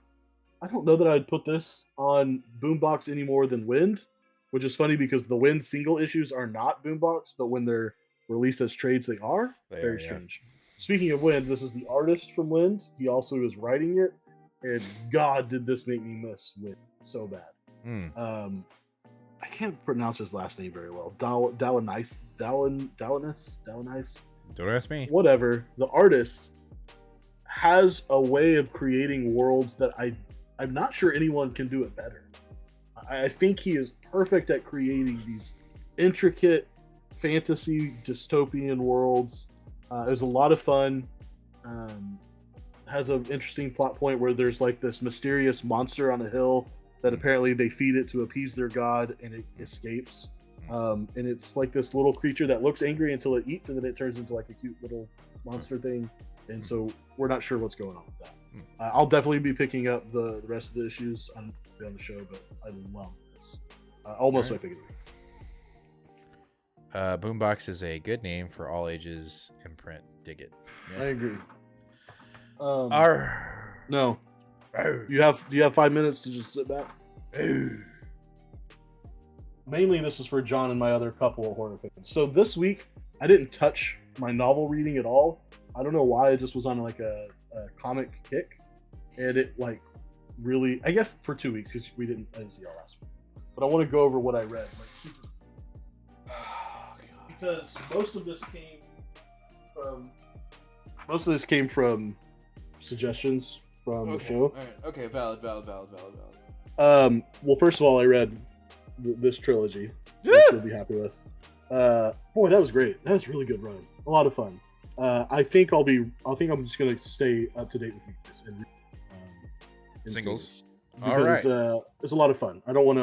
don't know that I'd put this on Boombox any more than Wind, which is funny because the Wind single issues are not Boombox, but when they're released as trades, they are. Very strange. Speaking of Wind, this is the artist from Wind. He also is writing it, and God, did this make me miss Wind so bad. I can't pronounce his last name very well. Dalanice. Don't ask me. Whatever. The artist has a way of creating worlds that I'm not sure anyone can do it better. I think he is perfect at creating these intricate fantasy dystopian worlds. It was a lot of fun. Has an interesting plot point where there's like this mysterious monster on a hill that apparently they feed it to appease their god, and it escapes. And it's like this little creature that looks angry until it eats, and then it turns into like a cute little monster thing. And so we're not sure what's going on with that. I'll definitely be picking up the rest of the issues on the show, but I love this. Almost like picking it up. Boombox is a good name for all ages imprint. Dig it. I agree. No. Do you have 5 minutes to just sit back? Mainly this is for John and my other couple of horror fans. So this week I didn't touch my novel reading at all. I don't know why. I just was on like a comic kick, and it like really, I guess for 2 weeks because I didn't see y'all last week. But I want to go over what I read. Because most of this came from suggestions from the show. All right. Okay, valid. Well, first of all, I read this trilogy, which you'll be happy with. Boy, that was great. That was a really good run. A lot of fun. I think I'm just gonna stay up to date with you guys and Singles. Because, it's a lot of fun. I don't want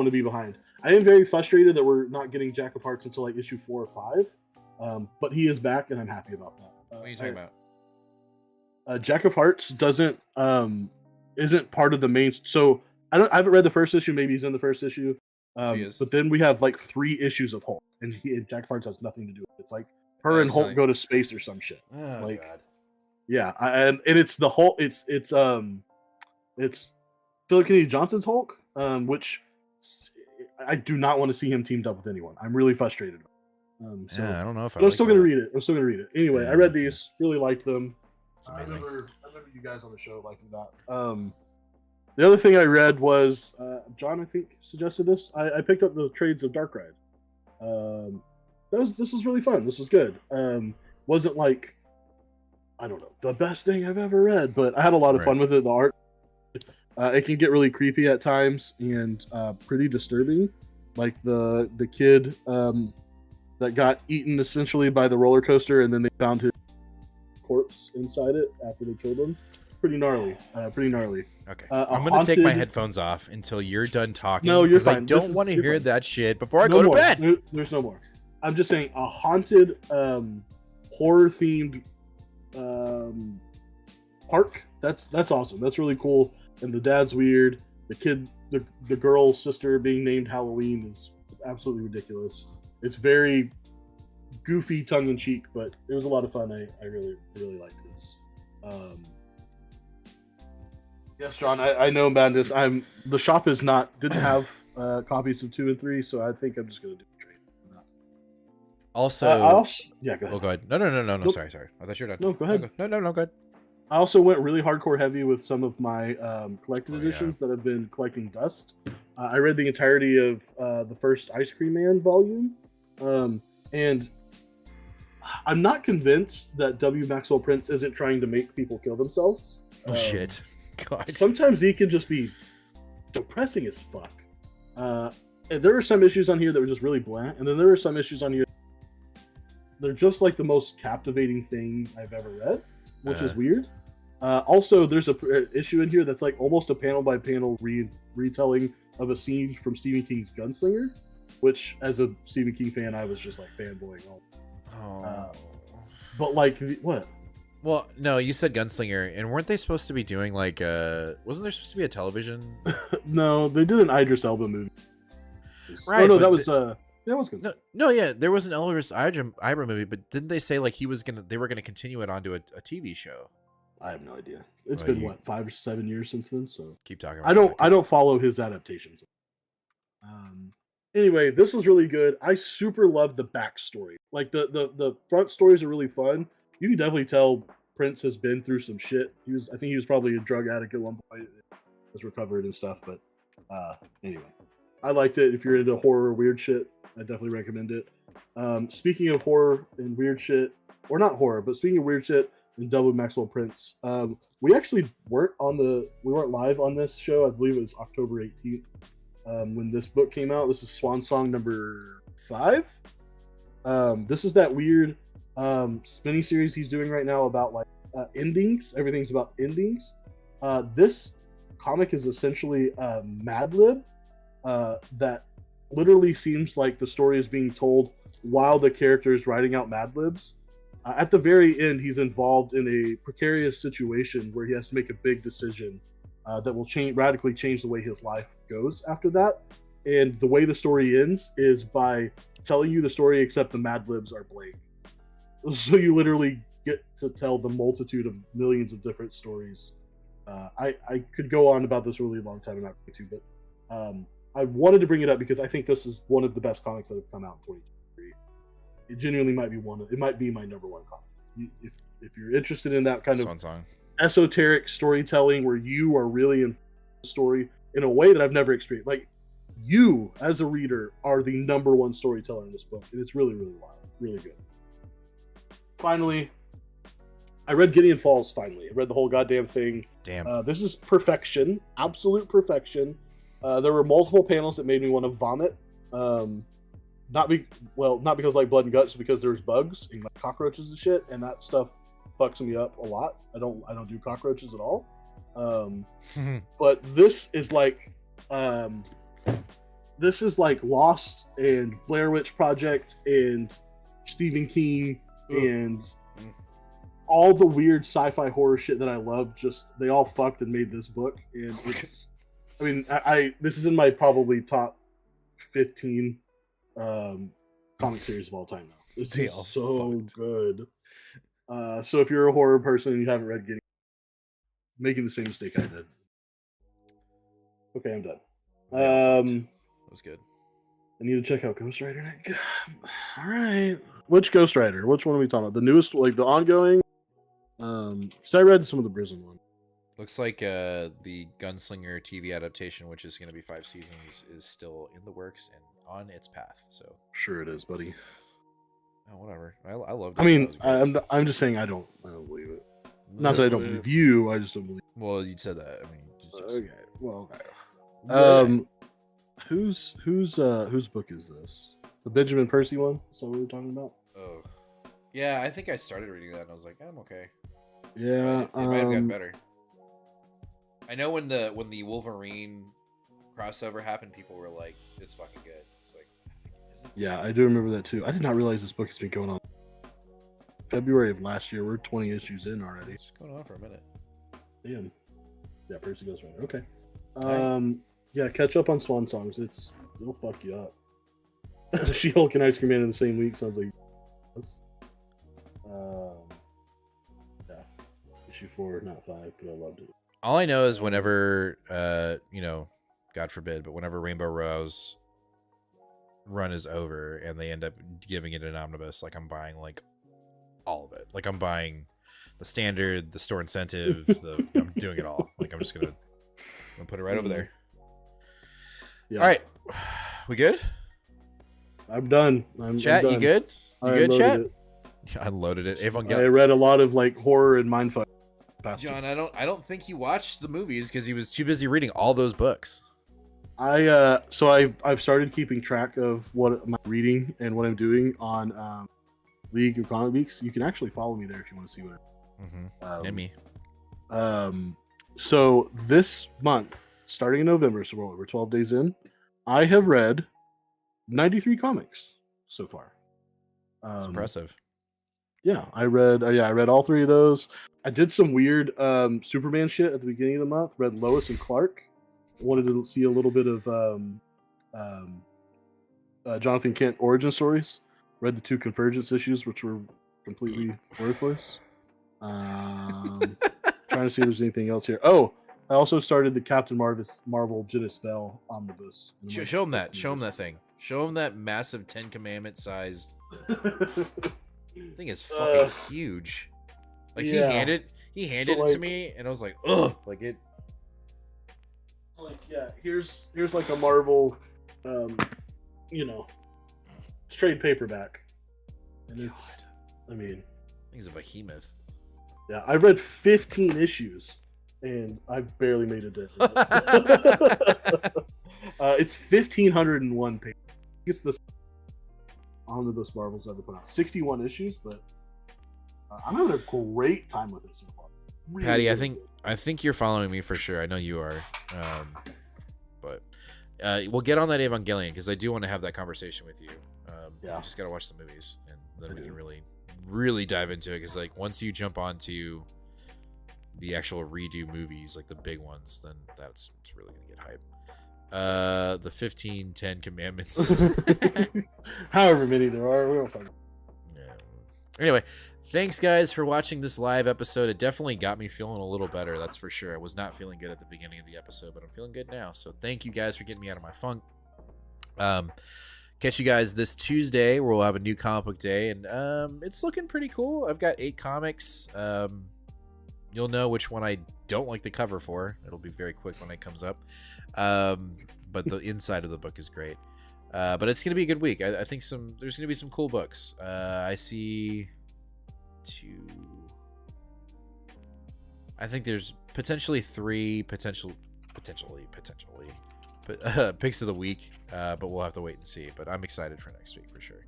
to be behind. I am very frustrated that we're not getting Jack of Hearts until like issue 4 or 5. But he is back, and I'm happy about that. What are you talking about? Jack of Hearts isn't part of the main. So I haven't read the first issue. Maybe he's in the first issue. But then we have like 3 issues of Hulk, and Jack of Hearts has nothing to do with it. It's like her and Hulk go to space or some shit. Oh, like, God. Yeah, and it's the Hulk. It's Philip Kennedy Johnson's Hulk, which I do not want to see him teamed up with anyone. I'm really frustrated. So I don't know if I'm still gonna read it. Anyway, I read these, really liked them. It's amazing. I remember you guys on the show liking that. The other thing I read was John, I think, suggested this. I picked up the trades of Darkrai. This was really fun. This was good. Wasn't like, I don't know, the best thing I've ever read, but I had a lot of fun with it. The art, it can get really creepy at times and pretty disturbing. Like the kid that got eaten essentially by the roller coaster, and then they found his corpse inside it after they killed him. Pretty gnarly. Okay. I'm gonna take my headphones off until you're done talking. No, you're fine. I don't want to hear that shit before I no go more. to bed. There's no more. I'm just saying a haunted horror themed park. That's awesome. That's really cool. And the dad's weird. The kid, the girl's sister being named Halloween is absolutely ridiculous. It's very goofy, tongue in cheek, but it was a lot of fun. I really liked this. Yes, John, I know Madness. The shop didn't have copies of 2 and 3, so I think I'm just gonna do a trade for that. Also, yeah, go ahead. Oh, go ahead. No. Nope. Sorry. I thought you were done. No, go ahead. No, go ahead. I also went really hardcore heavy with some of my collected editions that have been collecting dust. I read the entirety of the first Ice Cream Man volume, and I'm not convinced that W. Maxwell Prince isn't trying to make people kill themselves. Oh, shit. God. Sometimes he can just be depressing as fuck. And there were some issues on here that were just really bland, and then there were some issues on here. They're just like the most captivating thing I've ever read, which is weird. Also, there's a issue in here that's like almost a panel by panel retelling of a scene from Stephen King's Gunslinger, which, as a Stephen King fan, I was just like fanboying all. But like, what? Well, no, you said Gunslinger, and weren't they supposed to be doing like wasn't there supposed to be a television? No, they did an Idris Elba movie. Right. Oh, no, that was Gunslinger. No, yeah, there was an Idris Elba movie, but didn't they say like they were gonna continue it onto a TV show? I have no idea. It's been what, 5 or 7 years since then. So keep talking. I don't follow his adaptations. Anyway, this was really good. I super love the backstory. Like the front stories are really fun. You can definitely tell Prince has been through some shit. I think he was probably a drug addict at one point. Was recovered and stuff. But anyway, I liked it. If you're into horror or weird shit, I definitely recommend it. Speaking of horror and weird shit, or not horror, but speaking of weird shit, and W. Maxwell Prince. We actually we weren't live on this show. I believe it was October 18th when this book came out. This is Swan Song number 5. This is that weird mini series he's doing right now about like endings. Everything's about endings. This comic is essentially Mad Lib that literally seems like the story is being told while the character is writing out Mad Libs. At the very end, he's involved in a precarious situation where he has to make a big decision that will radically change the way his life goes after that. And the way the story ends is by telling you the story, except the Mad Libs are blank. So you literally get to tell the multitude of millions of different stories. I could go on about this really long time, I'm not going to, but I wanted to bring it up because I think this is one of the best comics that have come out in 2023. It genuinely might be it might be my number one comic. If you're interested in that kind of esoteric storytelling where you are really in the story in a way that I've never experienced, like you as a reader are the number one storyteller in this book, and it's really, really wild, really good. Finally, I read Gideon Falls. Finally, I read the whole goddamn thing. Damn. This is perfection, absolute perfection. There were multiple panels that made me want to vomit. Not because like blood and guts, because there's bugs and like cockroaches and shit, and that stuff fucks me up a lot. I don't do cockroaches at all. But this is like Lost and Blair Witch Project and Stephen King and all the weird sci-fi horror shit that I love. Just they all fucked and made this book, and it's. I mean, this is in my probably top 15 comic series of all time now. This is so good. So if you're a horror person and you haven't read making the same mistake I did. Okay, I'm done. That was good. I need to check out Ghost Rider next. All right. Which Ghost Rider? Which one are we talking about? The newest, like the ongoing? So I read some of the prison one. Looks like the Gunslinger TV adaptation, which is going to be 5 seasons, is still in the works and on its path. So sure it is, buddy. Oh, whatever. I love. I mean, I'm just saying I don't believe it. Not that I don't believe you. I just don't believe. Well, you said that. I mean, okay. Well, okay. Whose book is this? The Benjamin Percy one? Is that what we're talking about? Oh, yeah. I think I started reading that and I was like, I'm okay. Yeah, it might have gotten better. I know when the Wolverine crossover happened, people were like, "It's fucking good." It's like, is it? Yeah, I do remember that too. I did not realize this book has been going on February of last year. We're 20 issues in already. It's going on for a minute. Damn. Yeah, Percy Ghost Rider. Okay. Yeah, catch up on Swan Songs. It'll fuck you up. She-Hulk and Ice Cream Man in the same week sounds like. Yeah, issue 4, not 5, but I loved it. All I know is whenever, God forbid, but whenever Rainbow Row's run is over and they end up giving it an omnibus, like I'm buying like all of it. Like I'm buying the standard, the store incentive, I'm doing it all. Like I'm just gonna put it right over there. Yeah. All right, we good? I'm done. Chat, I'm done. You good? You good, chat? I unloaded it. I read a lot of like horror and mindfuck. John, I don't think he watched the movies because he was too busy reading all those books. I've started keeping track of what I'm reading and what I'm doing on League of Comic Geeks. You can actually follow me there if you want to see what And me. So this month, starting in November, so we're 12 days in, I have read 93 comics so far. That's impressive. Yeah, I read all 3 of those. I did some weird Superman shit at the beginning of the month. Read Lois and Clark. Wanted to see a little bit of Jonathan Kent origin stories. Read the 2 Convergence issues, which were completely worthless. Trying to see if there's anything else here. Oh, I also started the Captain Marvel Janice Bell omnibus. Show him that. Show him that thing. Show him that massive 10 Commandment sized thing. Is fucking huge. Like he handed it to me, and I was like, ugh, like it. Like here's like a Marvel, trade paperback, and it's, I mean, he's a behemoth. Yeah, I read 15 issues, and I barely made it in. It's 1,501 pages. It's the omnibus Marvel's ever put out. 61 issues, but I'm having a great time with it so far. Really, Patty, really I think you're following me for sure. I know you are. But we'll get on that Evangelion because I do want to have that conversation with you. Yeah. We just got to watch the movies, and then we can really dive into it. Because like once you jump onto the actual redo movies, like the big ones, then it's really gonna get hype. The 10 commandments. However many there are, we don't fucking. Yeah. Anyway, thanks guys for watching this live episode. It definitely got me feeling a little better, that's for sure. I was not feeling good at the beginning of the episode, but I'm feeling good now. So thank you guys for getting me out of my funk. Catch you guys this Tuesday where we'll have a new comic book day, and it's looking pretty cool. I've got 8 comics. You'll know which one I don't like the cover for. It'll be very quick when it comes up. But the inside of the book is great. But it's gonna be a good week. I think there's gonna be some cool books. I see 2. I think there's potentially 3 potentially picks of the week. But we'll have to wait and see. But I'm excited for next week for sure.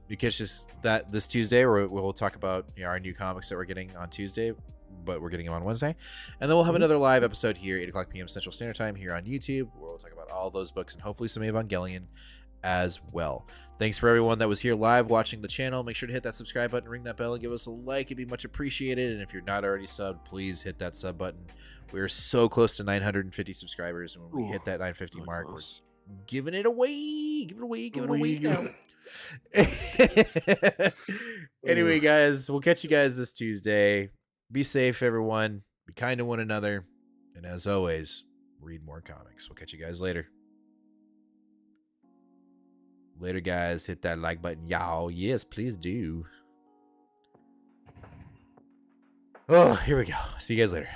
You catch this Tuesday where we'll talk about our new comics that we're getting on Tuesday, but we're getting them on Wednesday. And then we'll have another live episode here, 8 o'clock p.m. Central Standard Time here on YouTube, where we'll talk about all those books and hopefully some Evangelion as well. Thanks for everyone that was here live watching the channel. Make sure to hit that subscribe button, ring that bell, and give us a like. It'd be much appreciated. And if you're not already subbed, please hit that sub button. We're so close to 950 subscribers, and when we hit that 950 mark, we're giving it away. Give it away now. Anyway, guys, we'll catch you guys this Tuesday. Be safe, everyone. Be kind to one another. And as always, read more comics. We'll catch you guys later. Later, guys. Hit that like button, y'all. Yes, please do. Oh, here we go. See you guys later.